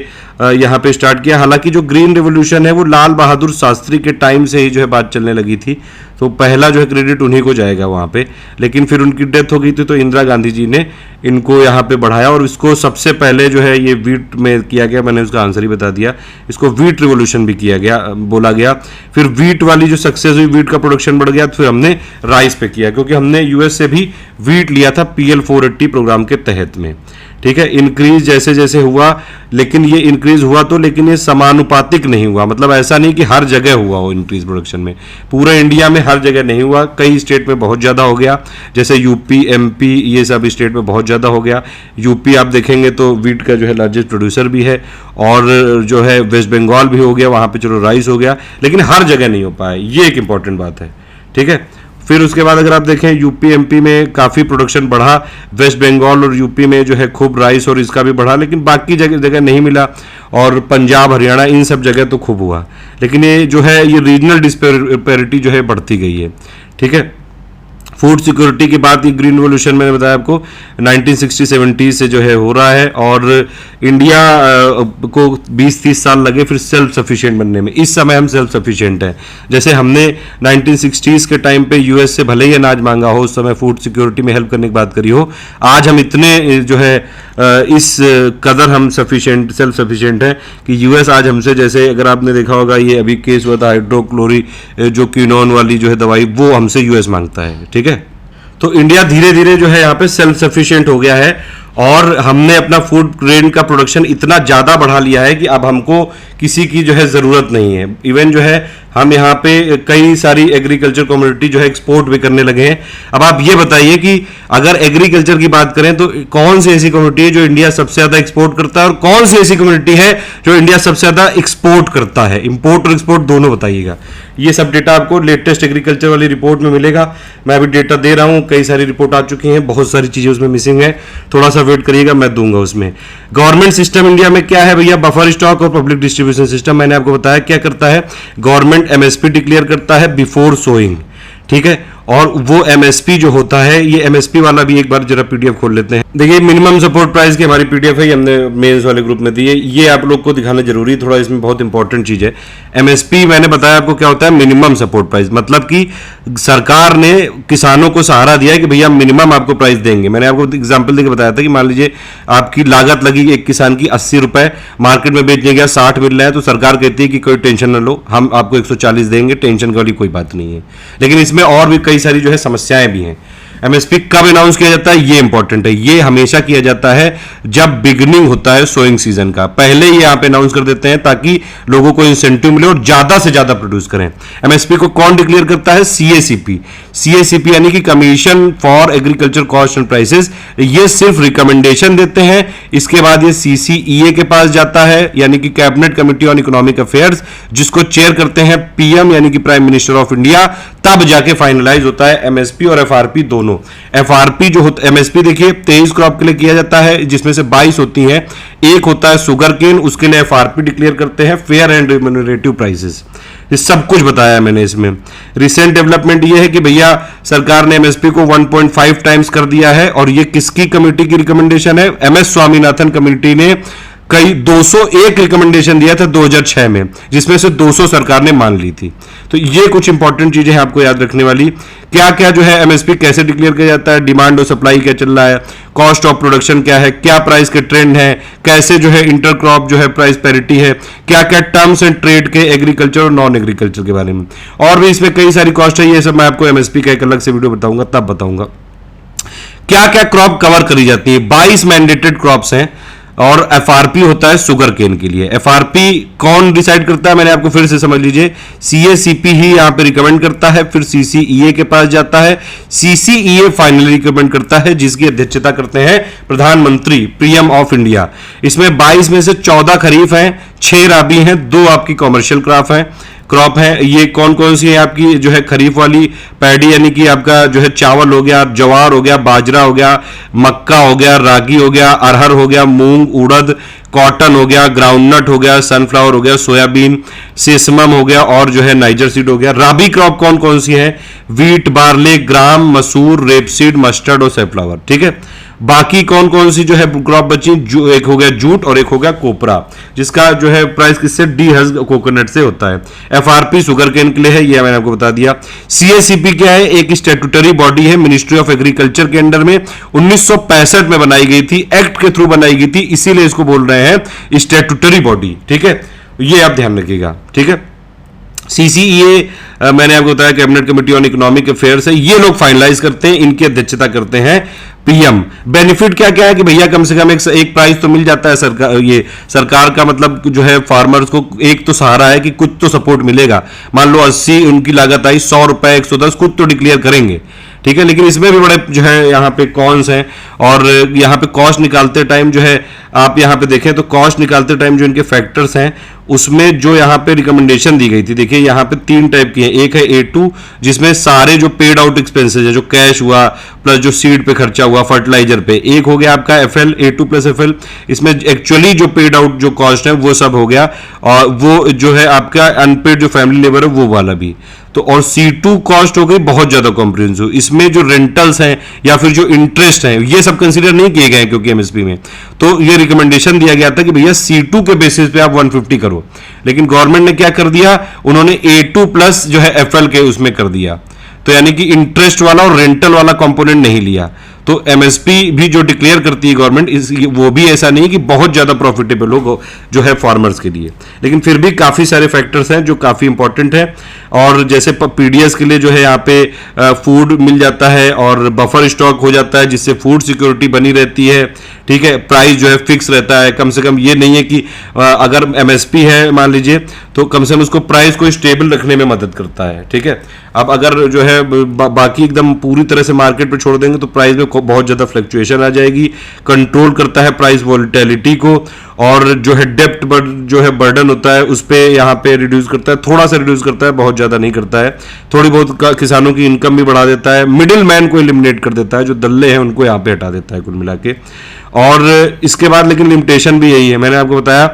[SPEAKER 1] यहाँ पे स्टार्ट किया। हालांकि जो ग्रीन रिवॉल्यूशन है वो लाल बहादुर शास्त्री के टाइम से ही जो है बात चलने लगी थी, तो पहला जो है क्रेडिट उन्हीं को जाएगा वहाँ पे। लेकिन फिर उनकी डेथ हो गई थी, तो इंदिरा गांधी जी ने इनको यहाँ पे बढ़ाया और इसको सबसे पहले जो है ये वीट में किया गया। मैंने उसका आंसर ही बता दिया, इसको वीट रिवॉल्यूशन भी किया गया, बोला गया। फिर वीट वाली जो सक्सेस हुई, वीट का प्रोडक्शन बढ़ गया, तो फिर हमने राइस पे किया, क्योंकि हमने यूएस से भी वीट लिया था PL 480 प्रोग्राम के तहत में, ठीक है। इंक्रीज जैसे जैसे हुआ, लेकिन ये इंक्रीज हुआ तो, लेकिन ये समानुपातिक नहीं हुआ। मतलब ऐसा नहीं कि हर जगह हुआ हो इंक्रीज प्रोडक्शन में, पूरे इंडिया में हर जगह नहीं हुआ। कई स्टेट में बहुत ज़्यादा हो गया, जैसे यूपी, MP, ये सब स्टेट में बहुत ज़्यादा हो गया। यूपी आप देखेंगे तो वीट का जो है लार्जेस्ट प्रोड्यूसर भी है, और जो है वेस्ट बंगाल भी हो गया, वहाँ पे चलो राइस हो गया, लेकिन हर जगह नहीं हो पाया। ये एक इंपॉर्टेंट बात है, ठीक है। फिर उसके बाद अगर आप देखें यूपी MP में काफ़ी प्रोडक्शन बढ़ा, वेस्ट बंगाल और यूपी में जो है खूब राइस और इसका भी बढ़ा, लेकिन बाकी जगह नहीं मिला। और पंजाब, हरियाणा, इन सब जगह तो खूब हुआ, लेकिन ये जो है ये रीजनल डिस्पैरिटी जो है बढ़ती गई है, ठीक है। फूड सिक्योरिटी की बात, ये ग्रीन रिवॉल्यूशन मैंने बताया आपको 1960-70 से जो है हो रहा है, और इंडिया को 20-30 साल लगे फिर सेल्फ सफिशिएंट बनने में। इस समय हम सेल्फ सफिशिएंट हैं। जैसे हमने 1960s के टाइम पे यूएस से भले ही अनाज मांगा हो, उस समय फूड सिक्योरिटी में हेल्प करने की बात करी हो, आज हम इतने जो है इस कदर हम सेल्फ सफिशिएंट हैं कि यूएस आज हमसे, जैसे अगर आपने देखा होगा ये अभी केस हुआ था हाइड्रोक्लोरी जो क्विनोन वाली जो है दवाई, वो हमसे यूएस मांगता है, ठीक है। तो इंडिया धीरे धीरे जो है यहाँ पे सेल्फ सफिशिएंट हो गया है, और हमने अपना फूड ग्रेन का प्रोडक्शन इतना ज़्यादा बढ़ा लिया है कि अब हमको किसी की जो है ज़रूरत नहीं है। इवन जो है हम यहाँ पे कई सारी एग्रीकल्चर कमोडिटी जो है एक्सपोर्ट भी करने लगे हैं। अब आप ये बताइए कि अगर एग्रीकल्चर की बात करें तो कौन सी ऐसी कमोडिटी है जो इंडिया सबसे ज्यादा एक्सपोर्ट करता है और कौन सी ऐसी कमोडिटी है जो इंडिया सबसे ज्यादा एक्सपोर्ट करता है? इंपोर्ट और एक्सपोर्ट दोनों बताइएगा। ये सब डेटा आपको लेटेस्ट एग्रीकल्चर वाली रिपोर्ट में मिलेगा। मैं अभी डेटा दे रहा हूं, कई सारी रिपोर्ट आ चुकी हैं, बहुत सारी चीजें उसमें मिसिंग है, थोड़ा सा वेट करिएगा, मैं दूंगा उसमें। गवर्नमेंट सिस्टम इंडिया में क्या है भैया? बफर स्टॉक और पब्लिक डिस्ट्रीब्यूशन सिस्टम। मैंने आपको बताया क्या करता है। गवर्नमेंट एमएसपी डिक्लेयर करता है बिफोर सोइंग, ठीक है, और वो एमएसपी जो होता है, ये एमएसपी वाला भी एक बार जरा पीडीएफ खोल लेते हैं। देखिए मिनिमम सपोर्ट प्राइस की हमारी पीडीएफ है, ये हमने मेंस वाले ग्रुप में दी है, ये आप लोग को दिखाना जरूरी है, थोड़ा इसमें बहुत इंपॉर्टेंट चीज है। एमएसपी मैंने बताया आपको क्या होता है, मिनिमम सपोर्ट प्राइस, मतलब कि सरकार ने किसानों को सहारा दिया है कि भैया मिनिमम आपको प्राइस देंगे। मैंने आपको एग्जाम्पल देकर बताया था कि मान लीजिए आपकी लागत लगी एक किसान की 80 रुपए, मार्केट में बेचने गया 60 मिल रहा है, तो सरकार कहती है कि कोई टेंशन न लो, हम आपको 140 देंगे, टेंशन वाली कोई बात नहीं है। लेकिन इसमें और भी कई सारी जो है समस्याएं भी हैं। एमएसपी कब अनाउंस किया जाता है, ये इंपॉर्टेंट है। ये हमेशा किया जाता है जब बिगनिंग होता है सोइंग सीजन का, पहले ये यहां पे अनाउंस कर देते हैं ताकि लोगों को इंसेंटिव मिले और ज्यादा से ज्यादा प्रोड्यूस करें। एमएसपी को कौन डिक्लेयर करता है? सीएसीपी। सीएसीपी यानी कि commission for agriculture cost and prices. ये सिर्फ रिकमेंडेशन देते हैं, इसके बाद ये सीसीईए के पास जाता है, यानी कि cabinet committee on economic affairs, जिसको चेयर करते हैं पीएम यानी कि प्राइम मिनिस्टर ऑफ इंडिया, तब जाके फाइनलाइज होता है एमएसपी और एफआरपी दोनों। एफआरपी जो होता है, एमएसपी देखिए 23 क्रॉप के लिए किया जाता है, जिसमें से 22 होती हैं, एक होता है सुगर केन, उसके लिए एफआरपी डिक्लेयर करते हैं, फेयर एंड रिम्यूनरेटिव प्राइसेस। ये सब कुछ बताया है मैंने इसमें। रिसेंट डेवलपमेंट ये है कि भैया सरकार ने एमएसपी को 1.5 टाइम्स कर दिया है, और ये किसकी कमेटी की रिकमेंडेशन है? एमएस स्वामीनाथन कमेटी ने कई 201 रिकमेंडेशन दिया था 2006 में, जिसमें से 200 सरकार ने मान ली थी। तो ये कुछ इंपॉर्टेंट चीजें हैं आपको याद रखने वाली। क्या क्या जो है एमएसपी कैसे डिक्लेयर किया जाता है, डिमांड और सप्लाई क्या चल रहा है, कॉस्ट ऑफ प्रोडक्शन क्या है, क्या प्राइस के ट्रेंड है, कैसे जो है इंटर क्रॉप जो है प्राइस पैरिटी है, क्या क्या टर्म्स एंड ट्रेड के एग्रीकल्चर और नॉन एग्रीकल्चर के बारे में, और भी इसमें कई सारी कॉस्ट है। ये सब मैं आपको एमएसपी का एक अलग से वीडियो बताऊंगा, तब बताऊंगा क्या क्या क्रॉप कवर करी जाती है। 22 मैंडेटेड क्रॉप्स हैं, और एफआरपी होता है शुगर केन के लिए। एफआरपी कौन डिसाइड करता है? मैंने आपको फिर से समझ लीजिए, सीएसीपी ही यहां पे रिकमेंड करता है, फिर सीसीईए के पास जाता है, सीसीईए फाइनली रिकमेंड करता है, जिसकी अध्यक्षता करते हैं प्रधानमंत्री, पीएम ऑफ इंडिया। इसमें 22 में से 14 खरीफ हैं, 6 राबी हैं, 2 आपकी कॉमर्शियल क्रॉप है। ये कौन कौन सी है आपकी जो है खरीफ वाली? पैडी यानी कि आपका जो है चावल हो गया, जवार हो गया, बाजरा हो गया, मक्का हो गया, रागी हो गया, अरहर हो गया, मूंग, उड़द, कॉटन हो गया, ग्राउंडनट हो गया, सनफ्लावर हो गया, सोयाबीन, सेसमम हो गया, और जो है नाइजर सीड हो गया। राबी क्रॉप कौन कौन सी है? वीट, बार्ले, ग्राम, मसूर, रेपसीड, मस्टर्ड और सैफ्लावर, ठीक है। बाकी कौन कौन सी जो है क्रॉप बची? एक हो गया जूट और एक हो गया कोपरा, जिसका जो है प्राइस किससे? डीहस्क कोकोनट से होता है। एफआरपी शुगर केन के लिए है, ये मैंने आपको बता दिया। सीएसीपी क्या है? एक स्टैट्यूटरी बॉडी है, मिनिस्ट्री ऑफ एग्रीकल्चर के अंडर में 1965 में बनाई गई थी, एक्ट के थ्रू बनाई गई थी, इसीलिए इसको बोल रहे हैं स्टैट्यूटरी बॉडी, ठीक है। ये आप ध्यान रखिएगा, ठीक है। सीसीईए मैंने आपको बताया cabinet committee on economic affairs है, ये लोग फाइनलाइज करते हैं, इनकी अध्यक्षता करते हैं पीएम। बेनिफिट क्या क्या है कि भैया कम से कम एक प्राइस तो मिल जाता है सरकार का मतलब जो है फार्मर्स को एक तो सहारा है कि कुछ तो सपोर्ट मिलेगा। मान लो 80 उनकी लागत आई, 100 रुपए 110 कुछ तो डिक्लेयर करेंगे, ठीक है। लेकिन इसमें भी बड़े जो है यहाँ पे कॉन्स हैं, और यहाँ पे कॉस्ट निकालते टाइम जो है आप यहाँ पे देखें तो कॉस्ट निकालते टाइम जो इनके फैक्टर्स हैं, उसमें जो यहाँ पे रिकमेंडेशन दी गई थी, देखिए यहाँ पे 3 टाइप की है। एक है A2, जिसमें सारे जो पेड आउट एक्सपेंसेस है, जो कैश हुआ प्लस जो सीड पे खर्चा हुआ, फर्टिलाइजर पे। एक हो गया आपका FL, A2 प्लस FL, इसमें एक्चुअली जो पेड आउट जो कॉस्ट है वो सब हो गया, और वो जो है आपका अनपेड जो फैमिली लेबर है वो वाला भी। तो और C2 कॉस्ट हो गई बहुत ज्यादा कॉम्प्रिहेंसिव, इसमें जो रेंटल्स हैं या फिर जो इंटरेस्ट हैं ये सब कंसीडर नहीं किए गए क्योंकि एमएसपी में। तो ये रिकमेंडेशन दिया गया था कि भैया C2 के बेसिस पे आप 150 करो, लेकिन गवर्नमेंट ने क्या कर दिया, उन्होंने A2 प्लस जो है FL के उसमें कर दिया, तो यानी कि इंटरेस्ट वाला और रेंटल वाला कंपोनेंट नहीं लिया। तो एमएसपी भी जो डिक्लेयर करती है गवर्नमेंट, वो भी ऐसा नहीं कि बहुत ज्यादा प्रॉफिटेबल हो जो है फार्मर्स के लिए, लेकिन फिर भी काफी सारे फैक्टर्स हैं जो काफी इंपॉर्टेंट है। और जैसे पीडीएस के लिए जो है यहाँ पे फूड मिल जाता है और बफर स्टॉक हो जाता है, जिससे फूड सिक्योरिटी बनी रहती है। ठीक है, प्राइस जो है फिक्स रहता है, कम से कम ये नहीं है कि अगर एमएसपी है मान लीजिए तो कम से कम उसको प्राइस को स्टेबल रखने में मदद करता है। ठीक है, अब अगर जो है बाकी एकदम पूरी तरह से मार्केट पे छोड़ देंगे तो प्राइस में बहुत ज़्यादा फ्लक्चुएशन आ जाएगी। कंट्रोल करता है प्राइस वॉलेटिलिटी को, और जो है डेप्ट जो है बर्डन होता है उस पर यहाँ पे रिड्यूस करता है, थोड़ा सा रिड्यूस करता है, बहुत ज़्यादा नहीं करता है। थोड़ी बहुत किसानों की इनकम भी बढ़ा देता है, मिडिल मैन को एलिमिनेट कर देता है, जो दल्ले हैं उनको यहाँ पे हटा देता है कुल मिला के। और इसके बाद लेकिन लिमिटेशन भी यही है, मैंने आपको बताया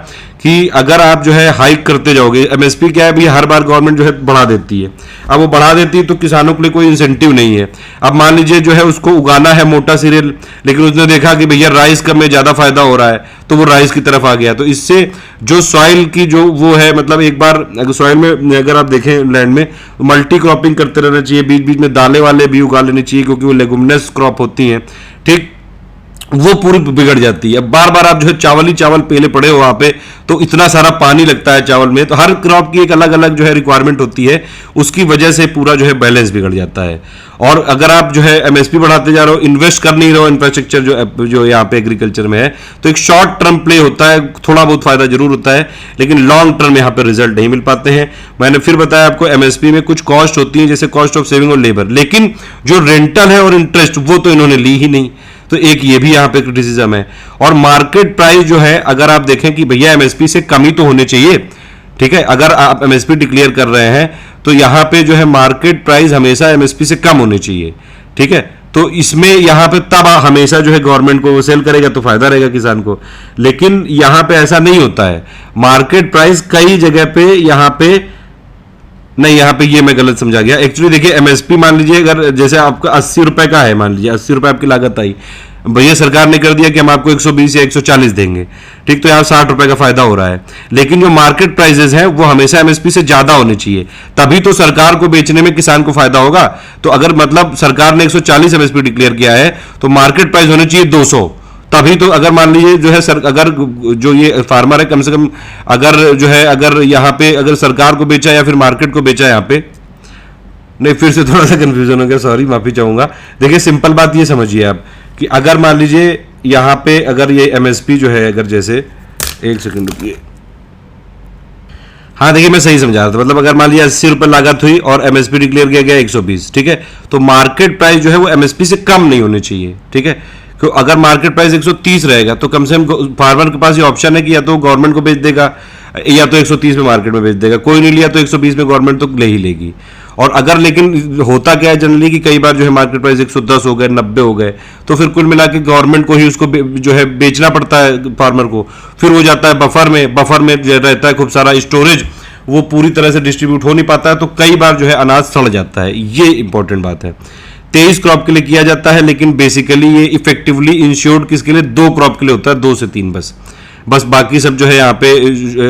[SPEAKER 1] कि अगर आप जो है हाइक करते जाओगे, एमएसपी क्या है भी हर बार गवर्नमेंट जो है बढ़ा देती है। अब वो बढ़ा देती है तो किसानों के लिए कोई इंसेंटिव नहीं है। अब मान लीजिए जो है उसको उगाना है मोटा सीरियल, लेकिन उसने देखा कि भैया राइस का में ज़्यादा फायदा हो रहा है तो वो राइस की तरफ आ गया। तो इससे जो सॉइल की जो वो है, मतलब एक बार अगर सॉइल में अगर आप देखें लैंड में, मल्टी क्रॉपिंग करते रहना चाहिए, बीच बीच में दालें वाले भी उगा लेने चाहिए क्योंकि वो लेगुमिनस क्रॉप होती हैं। ठीक, वो पूरी बिगड़ जाती है। बार बार आप जो है चावल ही चावल पहले पड़े हो वहां पे, तो इतना सारा पानी लगता है चावल में, तो हर क्रॉप की एक अलग अलग जो है रिक्वायरमेंट होती है, उसकी वजह से पूरा जो है बैलेंस बिगड़ जाता है। और अगर आप जो है एमएसपी बढ़ाते जा रहे हो, इन्वेस्ट कर नहीं रहे हो इंफ्रास्ट्रक्चर जो यहाँ पे एग्रीकल्चर में है, तो एक शॉर्ट टर्म प्ले होता है, थोड़ा बहुत फायदा जरूर होता है, लेकिन लॉन्ग टर्म यहाँ पे रिजल्ट नहीं मिल पाते हैं। मैंने फिर बताया आपको एमएसपी में कुछ कॉस्ट होती है, जैसे कॉस्ट ऑफ सेविंग और लेबर, लेकिन जो रेंटल है और इंटरेस्ट वो तो इन्होंने ली ही नहीं, तो एक ये भी यहां पे क्रिटिसिज्म है। और मार्केट प्राइस जो है अगर आप देखें कि भैया एमएसपी से कम ही तो होने चाहिए। ठीक है, अगर आप एमएसपी डिक्लेयर कर रहे हैं तो यहां पे जो है मार्केट प्राइस हमेशा एमएसपी से कम होनी चाहिए। ठीक है, तो इसमें यहां पे तब हमेशा जो है गवर्नमेंट को सेल करेगा तो फायदा रहेगा किसान को, लेकिन यहां पे ऐसा नहीं होता है। मार्केट प्राइस कई जगह पे यहां पे नहीं, यहां पे ये मैं गलत समझा गया। एक्चुअली देखिए एमएसपी मान लीजिए अगर जैसे आपका 80 रुपए का है, मान लीजिए 80 रुपए आपकी लागत आई, भैया सरकार ने कर दिया कि हम आपको 120 या 140 देंगे। ठीक, तो यहाँ 60 रुपए का फायदा हो रहा है, लेकिन जो मार्केट प्राइसेस हैं वो हमेशा एमएसपी से ज्यादा होने चाहिए, तभी तो सरकार को बेचने में किसान को फायदा होगा। तो अगर मतलब सरकार ने 140 एमएसपी डिक्लेयर किया है तो मार्केट प्राइस होनी चाहिए 200, तभी तो। अगर मान लीजिए जो है अगर जो ये फार्मर है कम से कम अगर जो है अगर यहाँ पे अगर सरकार को बेचा या फिर मार्केट को बेचा, यहाँ पे नहीं, फिर से थोड़ा सा कंफ्यूजन हो गया, सॉरी माफी चाहूंगा। देखिए सिंपल बात ये समझिए आप कि अगर मान लीजिए यहाँ पे अगर ये एमएसपी जो है अगर जैसे एक सेकंड रुकिए, हाँ देखिए मैं सही समझा रहा था, मतलब अगर मान लीजिए 80 रुपए लागत हुई और एमएसपी डिक्लेयर किया गया 120, ठीक है, तो मार्केट प्राइस जो है वो एमएसपी से कम नहीं होनी चाहिए। ठीक है, तो अगर मार्केट प्राइस 130 रहेगा तो कम से कम फार्मर के पास ये ऑप्शन है कि या तो गवर्नमेंट को बेच देगा या तो 130 में मार्केट में बेच देगा, कोई नहीं लिया तो 120 में गवर्नमेंट तो ले ही लेगी। और अगर लेकिन होता क्या है जनरली कि कई बार जो है मार्केट प्राइस 110 हो गए, 90 हो गए, तो फिर कुल मिला के गवर्नमेंट को ही उसको जो है बेचना पड़ता है फार्मर को, फिर वो जाता है बफर में जो रहता है खूब सारा स्टोरेज, वो पूरी तरह से डिस्ट्रीब्यूट हो नहीं पाता है, तो कई बार जो है अनाज सड़ जाता है। ये इंपॉर्टेंट बात है। 23 क्रॉप के लिए किया जाता है, लेकिन बेसिकली ये इफेक्टिवली इंश्योर्ड किसके लिए, 2 क्रॉप के लिए होता है, 2 से 3 बस बाकी सब जो है यहाँ पे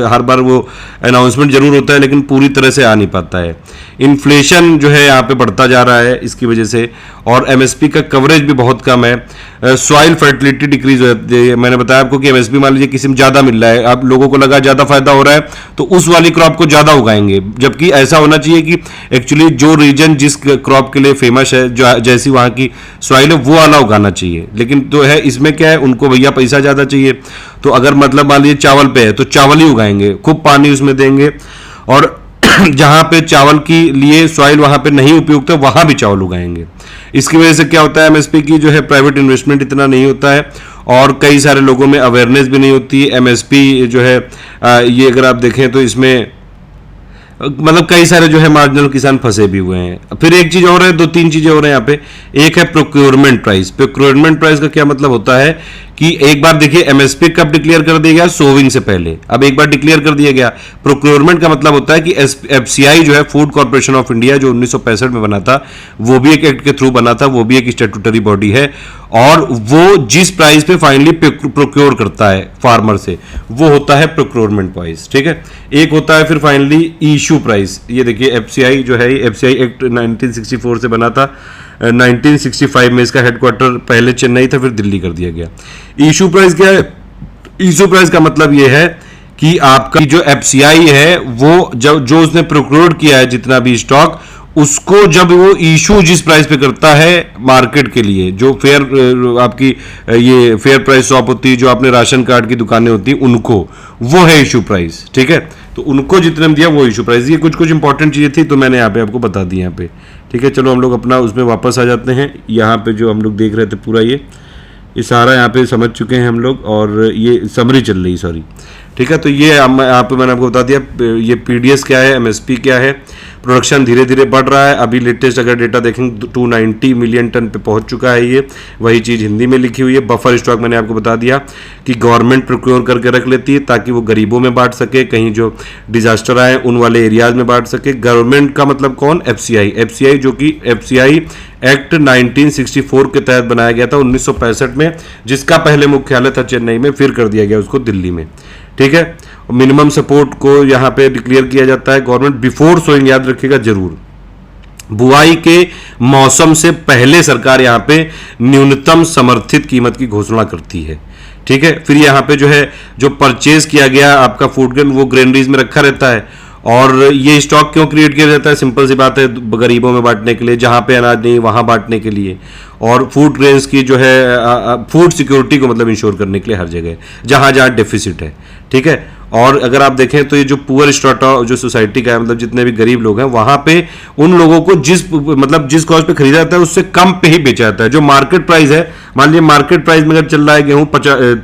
[SPEAKER 1] हर बार वो अनाउंसमेंट जरूर होता है लेकिन पूरी तरह से आ नहीं पाता है। इन्फ्लेशन जो है यहाँ पे बढ़ता जा रहा है इसकी वजह से, और एमएसपी का कवरेज भी बहुत कम है। सॉइल फर्टिलिटी डिक्रीज हो जाती है। मैंने बताया आपको कि एमएसपी मान लीजिए किसी में ज्यादा मिल रहा है, अब लोगों को लगा ज्यादा फायदा हो रहा है तो उस वाली क्रॉप को ज्यादा उगाएंगे, जबकि ऐसा होना चाहिए कि एक्चुअली जो रीजन जिस क्रॉप के लिए फेमस है, जो जैसी वहां की सॉइल है, वो वाला उगाना चाहिए। लेकिन तो है इसमें क्या है, उनको भैया पैसा ज्यादा चाहिए, तो अगर मतलब मान लीजिए चावल पे है तो चावल ही उगाएंगे, खूब पानी उसमें देंगे, और जहां पे चावल की लिए सॉइल वहां पे नहीं उपयुक्त है वहां भी चावल उगाएंगे। इसकी वजह से क्या होता है, एमएसपी की जो है प्राइवेट इन्वेस्टमेंट इतना नहीं होता है, और कई सारे लोगों में अवेयरनेस भी नहीं होती है। एमएसपी जो है ये अगर आप देखें तो इसमें मतलब कई सारे जो है मार्जिनल किसान फंसे भी हुए हैं। फिर एक चीज और है, 2-3 चीजें और हैं यहाँ पे। एक है प्रोक्योरमेंट प्राइस। प्रोक्योरमेंट प्राइस का क्या मतलब होता है कि एक बार देखिए एमएसपी कब डिक्लेयर कर दिया गया, सोविंग से पहले, अब एक बार डिक्लेयर कर दिया गया। प्रोक्योरमेंट का मतलब होता है कि एफसीआई जो है फूड कॉर्पोरेशन ऑफ इंडिया, जो 1965 में बना था, वो भी एक एक्ट के थ्रू बना था, वो भी एक स्टैट्यूटरी बॉडी है, और वो जिस प्राइस पे फाइनली प्रोक्योर करता है फार्मर से, वो होता है प्रोक्योरमेंट प्राइस। ठीक है, एक होता है फिर फाइनली इशू प्राइस। ये देखिए एफसीआई जो है, एफसीआई एक्ट 1964 से बना था, 1965 में इसका हेडक्वार्टर पहले चेन्नई था, फिर दिल्ली कर दिया गया। इशू प्राइस क्या है? इशू प्राइस का मतलब यह है कि आपका जो एफसीआई है वो जो उसने प्रोक्योर किया है जितना भी स्टॉक, उसको जब वो इशू जिस प्राइस पे करता है मार्केट के लिए, जो फेयर आपकी ये फेयर प्राइस शॉप होती है, जो आपने राशन कार्ड की दुकानें होती है, उनको वो है इशू प्राइस। ठीक है, तो उनको जितने में दिया वो इशू प्राइस। ये कुछ इंपॉर्टेंट चीजें थी तो मैंने यहाँ पे आपको बता दी यहाँ पे। ठीक है, चलो हम लोग अपना उसमें वापस आ जाते हैं। यहाँ पे जो हम लोग देख रहे थे पूरा ये सारा यहाँ पे समझ चुके हैं हम लोग, और ये समरी चल रही, सॉरी। ठीक है, तो ये यहाँ पे मैंने आपको बता दिया ये पीडीएस क्या है, एमएसपी क्या है। प्रोडक्शन धीरे धीरे बढ़ रहा है। अभी लेटेस्ट अगर डेटा देखेंगे 290 मिलियन टन पे पहुंच चुका है ये। वही चीज़ हिंदी में लिखी हुई है। बफर स्टॉक मैंने आपको बता दिया कि गवर्नमेंट प्रोक्योर करके रख लेती है ताकि वो गरीबों में बांट सके, कहीं जो डिजास्टर आए उन वाले एरियाज में बांट सके। गवर्नमेंट का मतलब कौन? एफसीआई जो कि एफसीआई एक्ट 1964 के तहत बनाया गया था 1965 में, जिसका पहले मुख्यालय था चेन्नई में, फिर कर दिया गया उसको दिल्ली में। ठीक है, मिनिमम सपोर्ट को यहाँ पे डिक्लेयर किया जाता है गवर्नमेंट बिफोर सोइंग, याद रखिएगा जरूर। बुआई के मौसम से पहले सरकार यहाँ पे न्यूनतम समर्थित कीमत की घोषणा करती है। ठीक है, फिर यहाँ पे जो है जो परचेज किया गया आपका फूड ग्रेन वो ग्रेनरीज में रखा रहता है। और ये स्टॉक क्यों क्रिएट किया जाता है? सिंपल सी बात है, गरीबों में बांटने के लिए, जहाँ पे अनाज नहीं वहाँ बांटने के लिए, और फूड ग्रेन्स की जो है फूड सिक्योरिटी को मतलब इंश्योर करने के लिए हर जगह जहाँ जहाँ डेफिसिट है। ठीक है, और अगर आप देखें तो ये जो पुअर स्ट्राटा जो सोसाइटी का है, मतलब जितने भी गरीब लोग हैं, वहां पे उन लोगों को जिस कॉस्ट पे खरीदा जाता है उससे कम पे ही बेचा जाता है। जो मार्केट प्राइस है, मान लीजिए मार्केट प्राइस में अगर चल रहा है गेहूं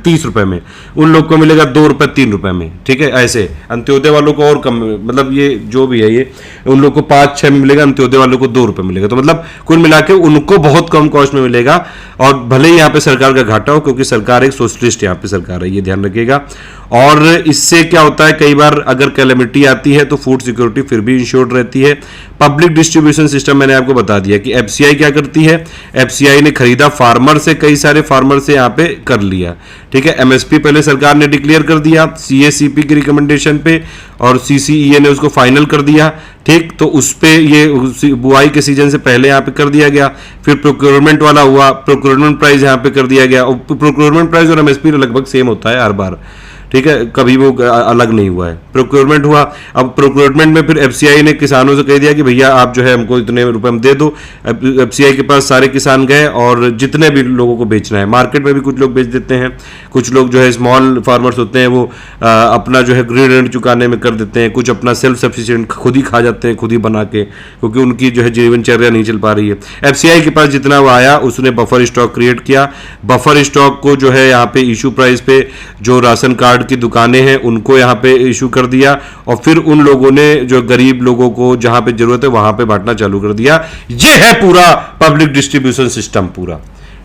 [SPEAKER 1] 30 रुपए में, उन लोग को मिलेगा 2 रुपए 3 रुपए में। ठीक है, ऐसे अंत्योदय वालों को और कम, मतलब ये जो भी है ये उन लोग को 5-6 में मिलेगा, अंत्योदय वालों को 2 रुपए मिलेगा। तो मतलब कुल मिला के उनको बहुत कम कॉस्ट में मिलेगा। और भले ही यहाँ पे सरकार का घाटा हो, क्योंकि सरकार एक सोशलिस्ट यहाँ पे सरकार है, ये ध्यान रखिएगा। और इससे क्या होता है, कई बार अगर कैलेमिटी आती है तो फूड सिक्योरिटी फिर भी इंश्योर्ड रहती है। पब्लिक डिस्ट्रीब्यूशन सिस्टम मैंने आपको बता दिया कि एफसीआई क्या करती है। एफसीआई ने खरीदा फार्मर से, कई सारे फार्मर से यहाँ पे कर लिया। ठीक है, एमएसपी पहले सरकार ने डिक्लेयर कर दिया सीएसीपी की रिकमेंडेशन पे, और सीसीईए ने उसको फाइनल कर दिया। ठीक, तो उस पे ये बुआई के सीजन से पहले यहाँ पे कर दिया गया। फिर प्रोक्योरमेंट वाला हुआ, प्रोक्योरमेंट प्राइस यहाँ पे कर दिया गया। और प्रोक्योरमेंट प्राइस और एमएसपी लगभग सेम होता है हर बार। ठीक है, कभी वो अलग नहीं हुआ है। प्रोक्योरमेंट हुआ, अब प्रोक्योरमेंट में फिर एफसीआई ने किसानों से कह दिया कि भैया आप जो है हमको इतने रुपए में दे दो। एफसीआई के पास सारे किसान गए और जितने भी लोगों को बेचना है, मार्केट में भी कुछ लोग बेच देते हैं, कुछ लोग जो है स्मॉल फार्मर्स होते हैं वो अपना जो है ग्रीन रेंट चुकाने में कर देते हैं, कुछ अपना सेल्फ सफिशिएंट खुद ही खा जाते हैं खुद ही बना के, क्योंकि उनकी जो है जीवनचर्या नहीं चल पा रही है। एफसीआई के पास जितना वो आया उसने बफर स्टॉक क्रिएट किया। बफर स्टॉक को जो है यहाँ पे इशू प्राइस पे जो राशन कार्ड की दुकानें हैं उनको यहाँ पे इशू कर दिया, और फिर उन लोगों ने जो गरीब लोगों को जहां पे जरूरत है वहां पे बांटना चालू कर दिया। ये है पूरा पब्लिक डिस्ट्रीब्यूशन सिस्टम पूरा।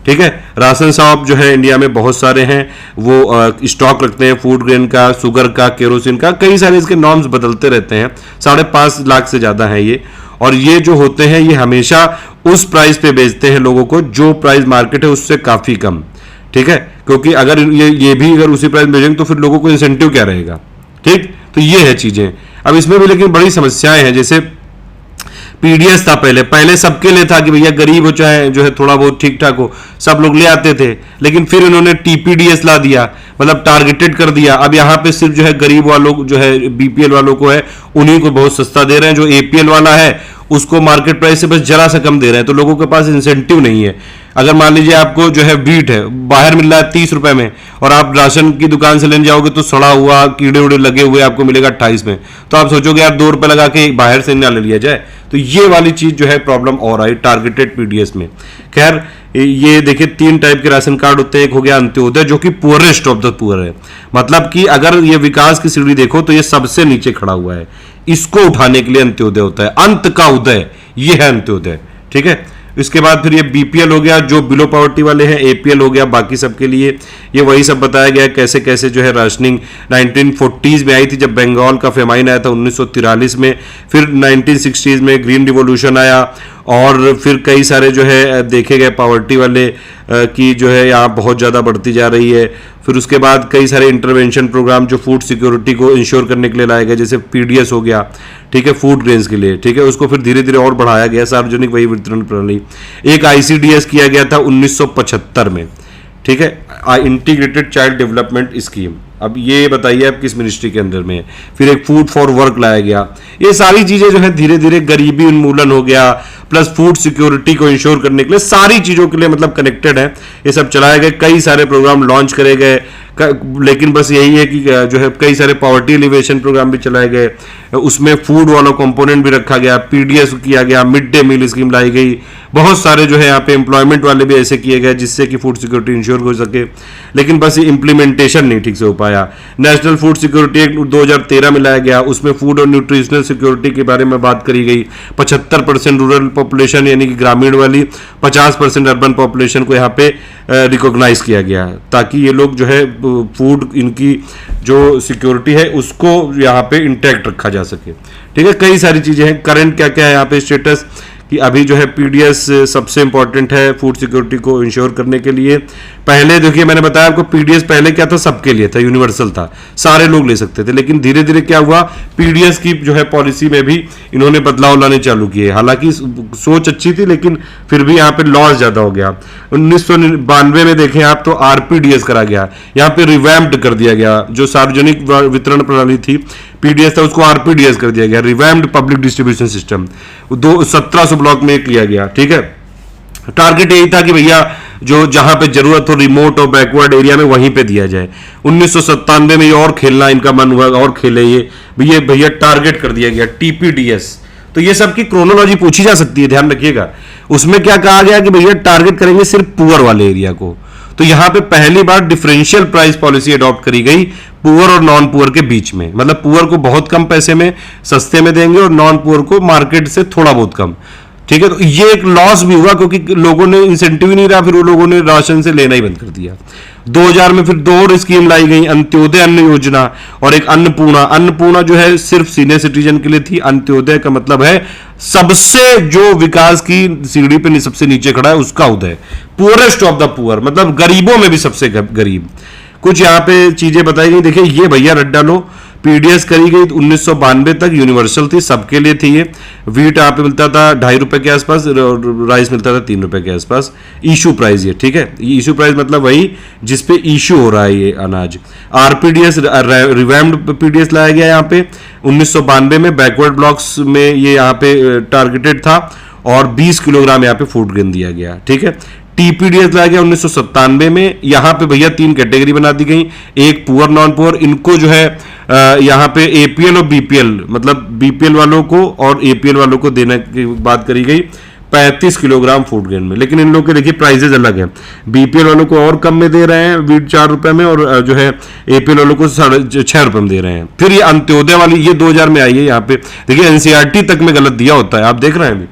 [SPEAKER 1] ठीक है, राशन शॉप जो है इंडिया में बहुत सारे हैं, वो स्टॉक रखते हैं फूड ग्रेन का, शुगर का, केरोसिन का, कई सारे इसके नॉर्म्स बदलते रहते हैं। 5.5 लाख से ज्यादा है ये, और ये जो होते हैं ये हमेशा उस प्राइस पे बेचते हैं लोगों को जो प्राइस मार्केट है उससे काफी कम। ठीक है, क्योंकि अगर ये भी अगर उसी प्राइस में बेचेंगे तो फिर लोगों को इंसेंटिव क्या रहेगा। ठीक, तो ये है चीजें। अब इसमें भी लेकिन बड़ी समस्याएं हैं, जैसे पीडीएस था पहले सबके लिए था कि भैया गरीब हो चाहे जो है थोड़ा बहुत ठीक ठाक हो, सब लोग ले आते थे। लेकिन फिर इन्होंने टीपीडीएस ला दिया, मतलब टारगेटेड कर दिया। अब यहाँ पे सिर्फ जो है गरीब वालों जो है बीपीएल वालों को है उन्हीं को बहुत सस्ता दे रहे हैं, जो एपीएल वाला है उसको मार्केट प्राइस से बस जरा सा कम दे रहे हैं। तो लोगों के पास इंसेंटिव नहीं है। अगर मान लीजिए आपको जो है बीट है बाहर मिल रहा है 30 रुपए में, और आप राशन की दुकान से लेने जाओगे तो सड़ा हुआ कीड़े उड़े लगे हुए आपको मिलेगा 28 में, तो आप सोचोगे यार 2 रुपए लगा के बाहर से ना ले लिया जाए। तो ये वाली चीज जो है प्रॉब्लम और आई टारगेटेड पीडीएस में। खैर ये देखिए 3 टाइप के राशन कार्ड होते हैं। एक हो गया अंत्योदय जो कि पुअरेस्ट ऑफ द पुअर है, मतलब कि अगर ये विकास की सीढ़ी देखो तो ये सबसे नीचे खड़ा हुआ है, इसको उठाने के लिए अंत्योदय होता है। अंत का उदय, ये है अंत्योदय। ठीक है, इसके बाद फिर ये बीपीएल हो गया जो बिलो पॉवर्टी वाले हैं, एपीएल हो गया बाकी सबके लिए। ये वही सब बताया गया कैसे कैसे जो है राशनिंग 1940s में आई थी जब बंगाल का फेमाइन आया था 1943 में, फिर 1960s में ग्रीन रिवॉल्यूशन आया, और फिर कई सारे जो है देखे गए पॉवर्टी वाले की जो है यहाँ बहुत ज़्यादा बढ़ती जा रही है। फिर उसके बाद कई सारे इंटरवेंशन प्रोग्राम जो फूड सिक्योरिटी को इंश्योर करने के लिए लाए गए, जैसे पीडीएस हो गया, ठीक है, फूड ग्रेन्स के लिए। ठीक है, उसको फिर धीरे धीरे और बढ़ाया गया, सार्वजनिक वही वितरण प्रणाली। एक आईसीडीएस किया गया था 1975 में, ठीक है, इंटीग्रेटेड चाइल्ड डेवलपमेंट स्कीम। अब ये बताइए आप किस मिनिस्ट्री के अंदर में है। फिर एक फूड फॉर वर्क लाया गया। ये सारी चीजें जो है धीरे धीरे गरीबी उन्मूलन हो गया, प्लस फूड सिक्योरिटी को इंश्योर करने के लिए सारी चीजों के लिए मतलब कनेक्टेड है। ये सब चलाए गए, कई सारे प्रोग्राम लॉन्च करे गए, लेकिन बस यही है कि जो है कई सारे पॉवर्टी एलिवेशन प्रोग्राम भी चलाए गए, उसमें फूड वाला कंपोनेंट भी रखा गया, पीडीएस किया गया, मिड डे मील स्कीम लाई गई, बहुत सारे जो है यहाँ पे एम्प्लॉयमेंट वाले भी ऐसे किए गए जिससे कि फूड सिक्योरिटी इंश्योर हो सके, लेकिन बस ये इंप्लीमेंटेशन नहीं ठीक से हो पाया। नेशनल फूड सिक्योरिटी एक्ट 2013 में लाया गया, उसमें फूड और न्यूट्रिशनल सिक्योरिटी के बारे में बात करी गई। 75% रूरल पॉपुलेशन यानी कि ग्रामीण वाली, 50% अर्बन पॉपुलेशन को यहाँ पे रिकॉग्नाइज किया गया, ताकि ये लोग जो है फूड इनकी जो सिक्योरिटी है उसको यहाँ पे इंटैक्ट रखा जा सके। ठीक है, कई सारी चीजें हैं। करंट क्या क्या है यहाँ पे स्टेटस कि अभी जो है पीडीएस सबसे इंपॉर्टेंट है फूड सिक्योरिटी को इंश्योर करने के लिए। पहले देखिए मैंने बताया आपको पीडीएस पहले क्या था, सबके लिए था, यूनिवर्सल था, सारे लोग ले सकते थे, लेकिन धीरे धीरे क्या हुआ, पीडीएस की जो है पॉलिसी में भी इन्होंने बदलाव लाने चालू किए। हालांकि सोच अच्छी थी लेकिन फिर भी यहाँ पे लॉस ज्यादा हो गया। 1992 में देखें आप तो आरपीडीएस करा गया, यहाँ पे रिवैम्प्ड कर दिया गया। जो सार्वजनिक वितरण प्रणाली थी पीडीएस था उसको आरपीडीएस कर दिया गया, revamped public distribution system. 1700 block में किया गया। ठीक है, टारगेट यही था कि भैया जो जहां पे जरूरत हो रिमोट और बैकवर्ड एरिया में वहीं पे दिया जाए। 1997 में ये और खेलना इनका मन हुआ और खेले ये भैया टारगेट कर दिया गया टीपीडीएस। तो ये सब की क्रोनोलॉजी पूछी जा सकती है, ध्यान रखिएगा। उसमें क्या कहा गया कि भैया टारगेट करेंगे सिर्फ पुअर वाले एरिया को। तो यहां पे पहली बार डिफरेंशियल प्राइस पॉलिसी अडॉप्ट करी गई पुअर और नॉन पुअर के बीच में, मतलब पुअर को बहुत कम पैसे में सस्ते में देंगे और नॉन पुअर को मार्केट से थोड़ा बहुत कम। ठीक है, तो ये एक लॉस भी हुआ क्योंकि लोगों ने इंसेंटिव ही नहीं रहा, फिर वो लोगों ने राशन से लेना ही बंद कर दिया। 2000 में फिर दो और स्कीम लाई गई, अंत्योदय अन्न योजना और एक अन्नपूर्णा। अन्नपूर्णा जो है सिर्फ सीनियर सिटीजन के लिए थी, अंत्योदय का मतलब है सबसे जो विकास की सीढ़ी पे सबसे नीचे खड़ा है उसका उदय, पुअरेस्ट ऑफ द पुअर, मतलब गरीबों में भी सबसे गरीब। कुछ यहाँ पे चीजें बताई गई, देखिए ये भैया रट डालो। पीडीएस करी गई 1992 तक, यूनिवर्सल थी, सबके लिए थी ये। वीट यहाँ पे मिलता था 2.5 रुपए के आसपास, राइस मिलता था 3 रुपए के आसपास। इशू प्राइस ये, ठीक है, ये इशू प्राइस मतलब वही जिसपे इशू हो रहा है ये अनाज। आरपीडीएस रिवैम्प्ड पीडीएस लाया गया यहाँ पे 1992 में, बैकवर्ड ब्लॉक्स में ये यहाँ पे टारगेटेड था और 20 किलोग्राम यहाँ पे फूड ग्रेन दिया गया। ठीक है, टीपीडीएस लाया गया 1997 में। यहाँ पे भैया 3 कैटेगरी बना दी गई, एक पुअर नॉन पुअर, इनको जो है यहाँ पे एपीएल और बीपीएल, मतलब बीपीएल वालों को और एपीएल वालों को देने की बात करी गई 35 किलोग्राम फूड ग्रेन में। लेकिन इन लोगों के देखिए प्राइसेज अलग है, बीपीएल वालों को और कम में दे रहे हैं, वीट 4 रुपए में, और जो है एपीएल वालों को 6.5 रुपए में दे रहे हैं। फिर ये अंत्योदय वाली ये 2000 में आई है। यहाँ पे देखिए एनसीईआरटी तक में गलत दिया होता है, आप देख रहे हैं अभी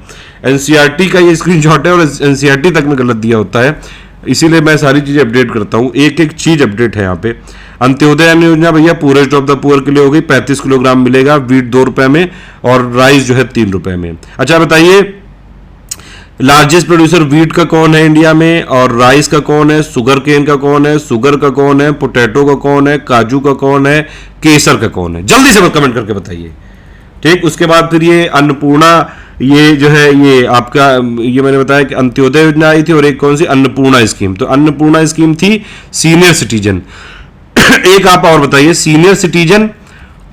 [SPEAKER 1] एनसीईआरटी का ये स्क्रीनशॉट है और एनसीईआरटी तक में गलत दिया होता है, इसीलिए मैं सारी चीजें अपडेट करता हूँ, एक एक चीज अपडेट है यहाँ पे। अंत्योदय अन्न योजना भैया पुअरेस्ट ऑफ द पुअर के लिए हो गई, 35 किलोग्राम मिलेगा, वीट 2 रुपए में और राइस जो है 3 रुपए में। अच्छा बताइए लार्जेस्ट प्रोड्यूसर वीट का कौन है इंडिया में, और राइस का कौन है, शुगर केन का कौन है, शुगर का कौन है, पोटैटो का कौन है, काजू का कौन है, केसर का कौन है, जल्दी से कमेंट करके बताइए। ठीक, उसके बाद फिर ये अन्नपूर्णा, ये जो है ये आपका, ये मैंने बताया कि अंत्योदय योजना आई थी और एक कौन सी अन्नपूर्णा स्कीम। तो अन्नपूर्णा स्कीम थी सीनियर सिटीजन। एक आप और बताइए सीनियर सिटीजन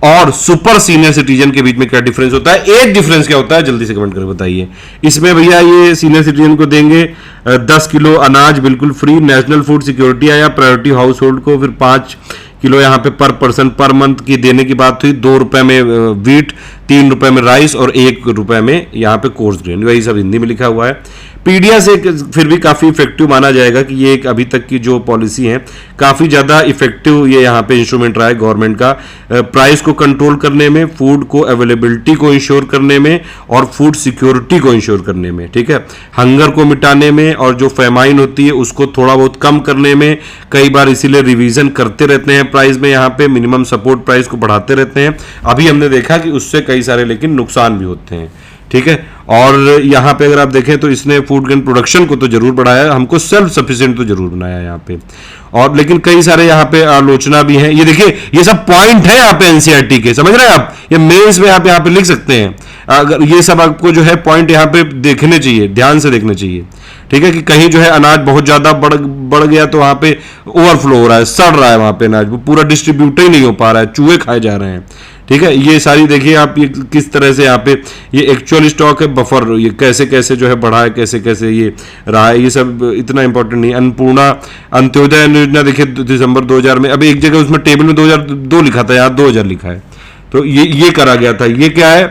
[SPEAKER 1] और सुपर सीनियर सिटीजन के बीच में क्या डिफरेंस होता है, एक डिफरेंस क्या होता है, जल्दी से कमेंट करके बताइए। इसमें भैया ये सीनियर सिटीजन को देंगे 10 किलो अनाज बिल्कुल फ्री, नेशनल फूड सिक्योरिटी आया, प्रायोरिटी हाउस होल्ड को फिर 5 किलो यहाँ पे पर पर्सन पर मंथ की देने की बात हुई, 2 रुपए में वीट, 3 रुपए में राइस और 1 रुपए में यहाँ पे कोर्स ग्रेन, वही सब हिंदी में लिखा हुआ है। पीडीएस एक फिर भी काफी इफेक्टिव माना जाएगा कि ये एक अभी तक की जो पॉलिसी है काफी ज्यादा इफेक्टिव ये यहाँ पे इंस्ट्रूमेंट रहा है गवर्नमेंट का, प्राइस को कंट्रोल करने में, फूड को अवेलेबिलिटी को इंश्योर करने में और फूड सिक्योरिटी को इंश्योर करने में। ठीक है, हंगर को मिटाने में और जो फेमाइन होती है उसको थोड़ा बहुत कम करने में, कई बार इसीलिए रिवीजन करते रहते हैं प्राइस में, यहाँ पे मिनिमम सपोर्ट प्राइस को बढ़ाते रहते हैं। अभी हमने देखा कि उससे कई सारे लेकिन नुकसान भी होते हैं। ठीक है, और यहाँ पे अगर आप देखें तो इसने फूड ग्रेन प्रोडक्शन को तो जरूर बढ़ाया, हमको सेल्फ सफिशिएंट तो जरूर बनाया यहाँ पे, और लेकिन कई सारे यहाँ पे आलोचना भी है। ये देखिए ये सब पॉइंट है यहाँ पे एनसीईआरटी के, समझ रहे हैं आप, ये मेंस में आप यहाँ पे लिख सकते हैं। अगर ये सब आपको जो है पॉइंट यहाँ पे देखने चाहिए, ध्यान से देखने चाहिए। ठीक है, कि कहीं जो है अनाज बहुत ज्यादा बढ़ गया तो वहां पे ओवरफ्लो हो रहा है, सड़ रहा है वहां पे अनाज, वो पूरा डिस्ट्रीब्यूट ही नहीं हो पा रहा है, चूहे खाए जा रहे हैं। ठीक है, ये सारी देखिए आप ये किस तरह से यहाँ पे ये एक्चुअल स्टॉक है, बफर ये कैसे कैसे जो है बढ़ा है, कैसे कैसे ये रहा है, ये सब इतना इंपॉर्टेंट नहीं। अन्नपूर्णा अंत्योदय योजना देखिए दिसंबर 2000 में, अभी एक जगह उसमें टेबल में 2002 लिखा था, यहाँ 2000 लिखा है, तो ये करा गया था। ये क्या है,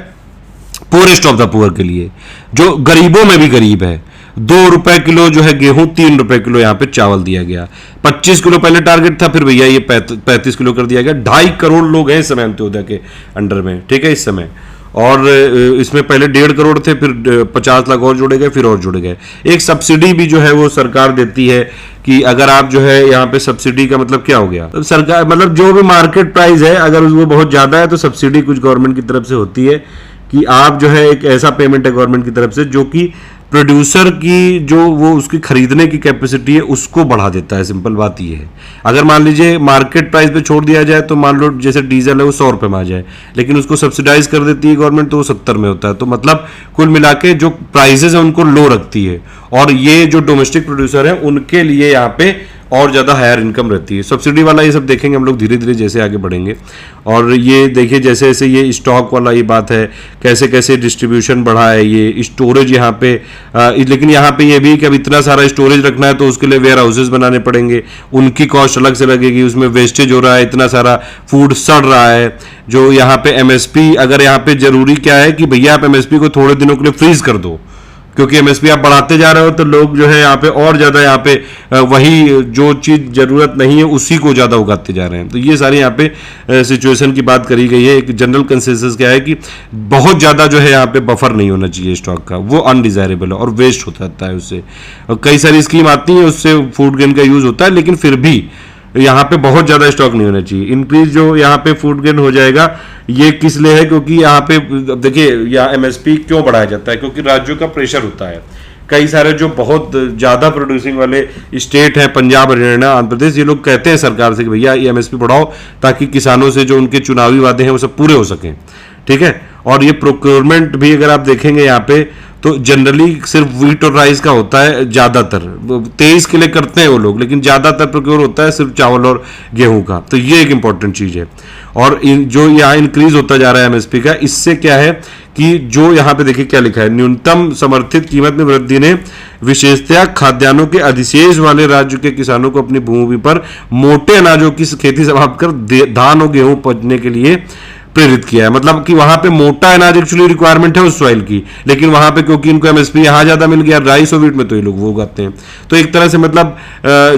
[SPEAKER 1] पोरेस्ट ऑफ द पुअर के लिए, जो गरीबों में भी गरीब है। 2 रुपए किलो जो है गेहूं, 3 रुपए किलो यहाँ पे चावल दिया गया। 25 किलो पहले टारगेट था, फिर भैया ये 35 किलो कर दिया गया। 2.5 करोड़ लोग हैं इस समय अंत्योदय के अंडर में, ठीक है इस समय, और इसमें पहले 1.5 करोड़ थे, फिर 50 लाख और जोड़े गए, फिर और जोड़े गए। एक सब्सिडी भी जो है वो सरकार देती है कि अगर आप जो है यहाँ पे सब्सिडी का मतलब क्या हो गया, तो सरकार मतलब जो भी मार्केट प्राइस है अगर वो बहुत ज्यादा है तो सब्सिडी कुछ गवर्नमेंट की तरफ से होती है कि आप जो है एक ऐसा पेमेंट है गवर्नमेंट की तरफ से जो कि प्रोड्यूसर की जो वो उसकी खरीदने की कैपेसिटी है उसको बढ़ा देता है। सिंपल बात ये है, अगर मान लीजिए मार्केट प्राइस पे छोड़ दिया जाए तो मान लो जैसे डीजल है वो 100 रुपए में आ जाए, लेकिन उसको सब्सिडाइज कर देती है गवर्नमेंट तो वो 70 में होता है। तो मतलब कुल मिला के जो प्राइसेस है उनको लो रखती है, और ये जो डोमेस्टिक प्रोड्यूसर है उनके लिए यहाँ पे और ज़्यादा हायर इनकम रहती है। सब्सिडी वाला ये सब देखेंगे हम लोग धीरे धीरे जैसे आगे बढ़ेंगे। और ये देखिए जैसे जैसे ये स्टॉक वाला ये बात है, कैसे कैसे डिस्ट्रीब्यूशन बढ़ा है, ये स्टोरेज यहाँ पे लेकिन यहाँ पे ये भी कि अब इतना सारा स्टोरेज रखना है तो उसके लिए वेयर हाउसेज बनाने पड़ेंगे, उनकी कॉस्ट अलग से लगेगी, उसमें वेस्टेज हो रहा है, इतना सारा फूड सड़ रहा है। जो यहाँ पे एमएसपी, अगर यहाँ पे जरूरी क्या है कि भैया आप एमएसपी को थोड़े दिनों के लिए फ्रीज कर दो, क्योंकि एमएसपी आप बढ़ाते जा रहे हो तो लोग जो है यहाँ पे और ज्यादा यहाँ पे वही जो चीज जरूरत नहीं है उसी को ज्यादा उगाते जा रहे हैं। तो ये सारी यहाँ पे सिचुएशन की बात करी गई है। एक जनरल कंसेंसस क्या है कि बहुत ज्यादा जो है यहाँ पे बफर नहीं होना चाहिए स्टॉक का, वो अनडिजायरेबल है और वेस्ट होता रहता है उससे। और कई सारी स्कीम आती है उससे फूड ग्रेन का यूज होता है, लेकिन फिर भी यहाँ पे बहुत ज्यादा स्टॉक नहीं होना चाहिए। इंक्रीज जो यहाँ पे फूड ग्रेन हो जाएगा ये किस लिए है, क्योंकि यहाँ पे देखिए यहाँ एमएसपी क्यों बढ़ाया जाता है, क्योंकि राज्यों का प्रेशर होता है। कई सारे जो बहुत ज्यादा प्रोड्यूसिंग वाले स्टेट हैं, पंजाब, हरियाणा, आंध्र प्रदेश, ये लोग कहते हैं सरकार से कि भैया ये एमएसपी बढ़ाओ ताकि किसानों से जो उनके चुनावी वादे हैं वो सब पूरे हो सकें। ठीक है, और ये प्रोक्योरमेंट भी अगर आप देखेंगे यहाँ पे तो जनरली सिर्फ व्हीट और राइस का होता है ज्यादातर, 23 के लिए करते हैं वो लोग, लेकिन ज्यादातर प्रोक्योर होता है सिर्फ चावल और गेहूं का। तो ये एक इंपॉर्टेंट चीज है। और जो यहाँ इंक्रीज होता जा रहा है एमएसपी का, इससे क्या है कि जो यहाँ पे देखिए क्या लिखा है, न्यूनतम समर्थित कीमत में वृद्धि ने विशेषतया खाद्यान्नों के अधिशेष वाले राज्य के किसानों को अपनी भूमि पर मोटे अनाजों की खेती समाप्त कर धान और गेहूं उपजने के लिए प्रेरित किया है। मतलब कि वहां पे मोटा अनाज एक्चुअली रिक्वायरमेंट है उस सॉइल की, लेकिन वहां पे क्योंकि इनको एमएसपी यहां ज्यादा मिल गया, राइस और व्हीट में तो ये लोग वो उगाते हैं। तो एक तरह से मतलब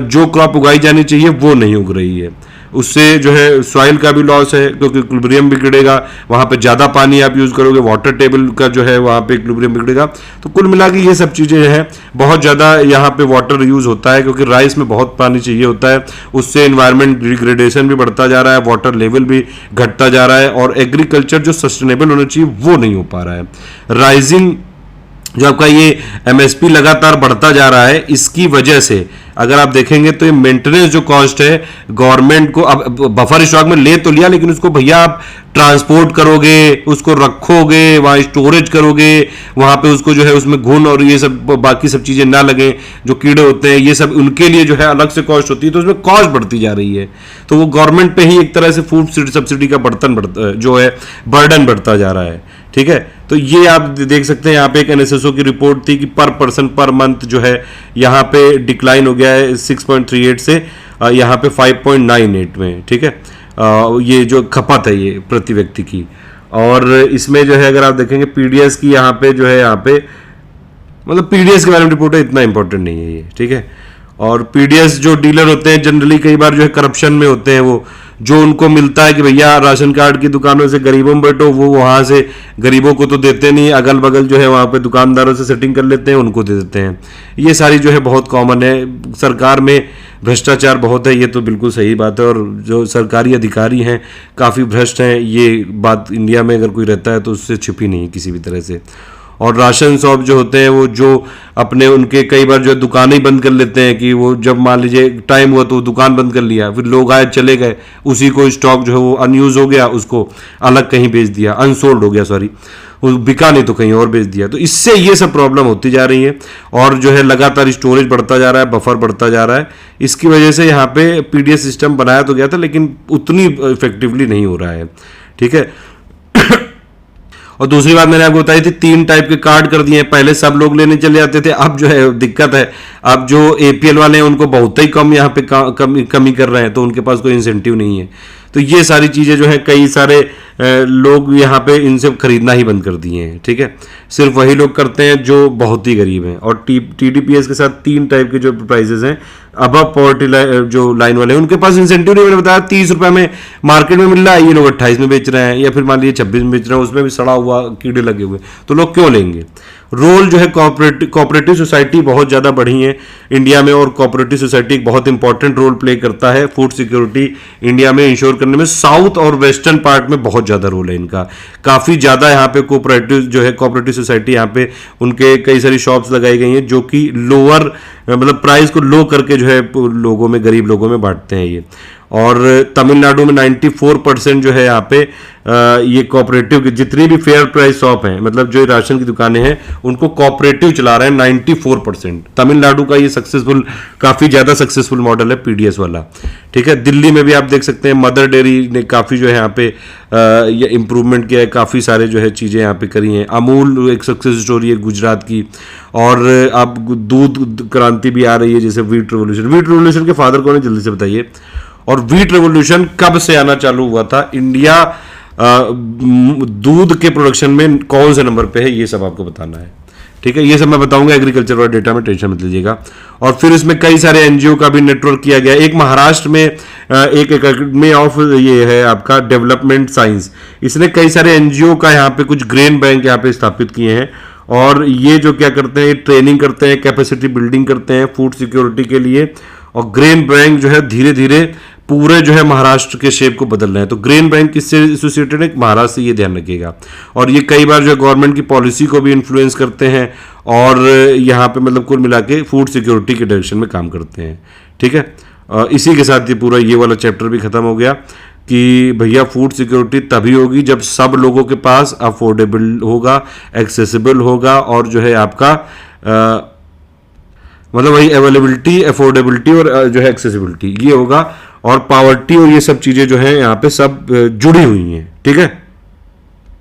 [SPEAKER 1] जो क्रॉप उगाई जानी चाहिए वो नहीं उग रही है, उससे जो है सॉइल का भी लॉस है क्योंकि इक्विलिब्रियम बिगड़ेगा, वहां पे ज्यादा पानी आप यूज करोगे, वाटर टेबल का जो है वहां पे इक्विलिब्रियम बिगड़ेगा। तो कुल मिला के ये सब चीजें हैं, बहुत ज्यादा यहाँ पे वाटर यूज होता है क्योंकि राइस में बहुत पानी चाहिए होता है, उससे एनवायरमेंट डिग्रेडेशन भी बढ़ता जा रहा है, वाटर लेवल भी घटता जा रहा है, और एग्रीकल्चर जो सस्टेनेबल होना चाहिए वो नहीं हो पा रहा है। राइजिंग जो आपका ये एमएसपी लगातार बढ़ता जा रहा है, इसकी वजह से अगर आप देखेंगे तो ये मेंटेनेंस जो कॉस्ट है गवर्नमेंट को, अब बफर स्टॉक में ले तो लिया, लेकिन उसको भैया आप ट्रांसपोर्ट करोगे, उसको रखोगे, वहां स्टोरेज करोगे, वहां पे उसको जो है उसमें घुन और ये सब बाकी सब चीजें ना लगे, जो कीड़े होते हैं ये सब, उनके लिए जो है अलग से कॉस्ट होती है, तो उसमें कॉस्ट बढ़ती जा रही है। तो वो गवर्नमेंट पे ही एक तरह से फूड सब्सिडी का जो है बर्डन बढ़ता जा रहा है। ठीक है, तो ये आप देख सकते हैं यहाँ पे एक एनएसएसओ की रिपोर्ट थी कि पर पर्सन पर मंथ जो है यहाँ पे डिक्लाइन हो गया है 6.38 से यहाँ पे 5.98 में। ठीक है, ये जो खपत है ये प्रति व्यक्ति की, और इसमें जो है अगर आप देखेंगे पीडीएस की यहाँ पे जो है यहाँ पे मतलब पीडीएस के बारे में रिपोर्ट है, इतना इंपॉर्टेंट नहीं है ये। ठीक है, और पीडीएस जो डीलर होते हैं जनरली कई बार जो है करप्शन में होते हैं, वो जो उनको मिलता है कि भैया राशन कार्ड की दुकानों से गरीबों में बैठो, वो वहां से गरीबों को तो देते नहीं, अगल बगल जो है वहां पे दुकानदारों से सेटिंग कर लेते हैं, उनको दे देते हैं। ये सारी जो है बहुत कॉमन है। सरकार में भ्रष्टाचार बहुत है, ये तो बिल्कुल सही बात है, और जो सरकारी अधिकारी हैं काफ़ी भ्रष्ट हैं, ये बात इंडिया में अगर कोई रहता है तो उससे छिपी नहीं किसी भी तरह से। और राशन शॉप जो होते हैं वो जो अपने उनके कई बार जो है दुकानें ही बंद कर लेते हैं कि वो जब मान लीजिए टाइम हुआ तो दुकान बंद कर लिया, फिर लोग आए चले गए, उसी को स्टॉक जो है वो अनयूज हो गया, उसको अलग कहीं बेच दिया, अनसोल्ड हो गया, सॉरी वो बिका नहीं तो कहीं और बेच दिया। तो इससे ये सब प्रॉब्लम होती जा रही है और जो है लगातार स्टोरेज बढ़ता जा रहा है, बफर बढ़ता जा रहा है। इसकी वजह से यहाँ पे पीडीएस सिस्टम बनाया तो गया था लेकिन उतनी इफेक्टिवली नहीं हो रहा है, ठीक है। और दूसरी बात मैंने आपको बताई थी 3 टाइप के कार्ड कर दिए हैं, पहले सब लोग लेने चले जाते थे, अब जो है दिक्कत है, अब जो एपीएल वाले हैं उनको बहुत ही कम यहाँ पे कमी कर रहे हैं, तो उनके पास कोई इंसेंटिव नहीं है। तो ये सारी चीज़ें जो है कई सारे लोग यहाँ पे इनसे खरीदना ही बंद कर दिए हैं, ठीक है। सिर्फ वही लोग करते हैं जो बहुत ही गरीब हैं। और टीडीपीएस के साथ 3 टाइप के जो प्राइजेस हैं, अब पॉवर्टी जो लाइन वाले हैं उनके पास इंसेंटिव नहीं, मैंने बताया 30 रुपए में मार्केट में मिल रहा है, ये लोग 28 में बेच रहे हैं, या फिर मान लीजिए 26 में बेच रहे हैं, उसमें भी सड़ा हुआ कीड़े लगे हुए, तो लोग क्यों लेंगे। रोल जो है कोऑपरेटिव सोसाइटी बहुत ज़्यादा बढ़ी है इंडिया में, और कोऑपरेटिव सोसाइटी एक बहुत इंपॉर्टेंट रोल प्ले करता है फूड सिक्योरिटी इंडिया में इंश्योर करने में। साउथ और वेस्टर्न पार्ट में बहुत ज़्यादा रोल है इनका, काफ़ी ज़्यादा यहाँ पे कोऑपरेटिव जो है कोऑपरेटिव सोसाइटी, यहाँ पे उनके कई सारी शॉप्स लगाई गई हैं जो कि लोअर मतलब प्राइस को लो करके जो है लोगों में, गरीब लोगों में बांटते हैं ये। और तमिलनाडु में 94% जो है यहाँ पे ये कोऑपरेटिव की जितनी भी फेयर प्राइस शॉप हैं, मतलब जो राशन की दुकानें हैं, उनको कोऑपरेटिव चला रहे हैं 94%। तमिलनाडु का ये सक्सेसफुल, काफ़ी ज़्यादा सक्सेसफुल मॉडल है पीडीएस वाला, ठीक है। दिल्ली में भी आप देख सकते हैं मदर डेयरी ने काफ़ी जो है यहाँ पे ये इम्प्रूवमेंट किया है, काफ़ी सारे जो है चीज़ें यहाँ पे करी हैं। अमूल एक सक्सेस स्टोरी है गुजरात की। और अब दूध क्रांति भी आ रही है, जैसे वीट रेवोल्यूशन के फादर कौन है जल्दी से बताइए। और वीट रेवोल्यूशन कब से आना चालू हुआ था, इंडिया दूध के प्रोडक्शन में कौन से नंबर पे है, ये सब आपको बताना है, ठीक है। ये सब मैं बताऊंगा एग्रीकल्चर वाला डेटा में, टेंशन मत लीजिएगा। और फिर इसमें कई सारे एनजीओ का भी नेटवर्क किया गया। एक महाराष्ट्र में एक एकेडमी ऑफ ये है आपका डेवलपमेंट साइंस, इसने कई सारे एनजीओ का यहाँ पे कुछ ग्रेन बैंक यहाँ पे स्थापित किए हैं। और ये जो क्या करते हैं, ट्रेनिंग करते हैं, कैपेसिटी बिल्डिंग करते हैं फूड सिक्योरिटी के लिए। और ग्रेन बैंक जो है धीरे धीरे पूरे जो है महाराष्ट्र के शेप को बदल रहे हैं। तो ग्रेन बैंक किससे एसोसिएटेड है, महाराष्ट्र से, ये ध्यान रखिएगा। और ये कई बार जो है गवर्नमेंट की पॉलिसी को भी इन्फ्लुएंस करते हैं, और यहाँ पे मतलब कुल मिला के फूड सिक्योरिटी के डायरेक्शन में काम करते हैं, ठीक है। इसी के साथ ये पूरा ये वाला चैप्टर भी खत्म हो गया कि भैया फूड सिक्योरिटी तभी होगी जब सब लोगों के पास अफोर्डेबल होगा, एक्सेसिबल होगा, और जो है आपका मतलब वही अवेलेबिलिटी, अफोर्डेबिलिटी और जो है एक्सेसिबिलिटी, ये होगा। और पावर्टी और ये सब चीज़ें जो है यहाँ पे सब जुड़ी हुई हैं, ठीक है।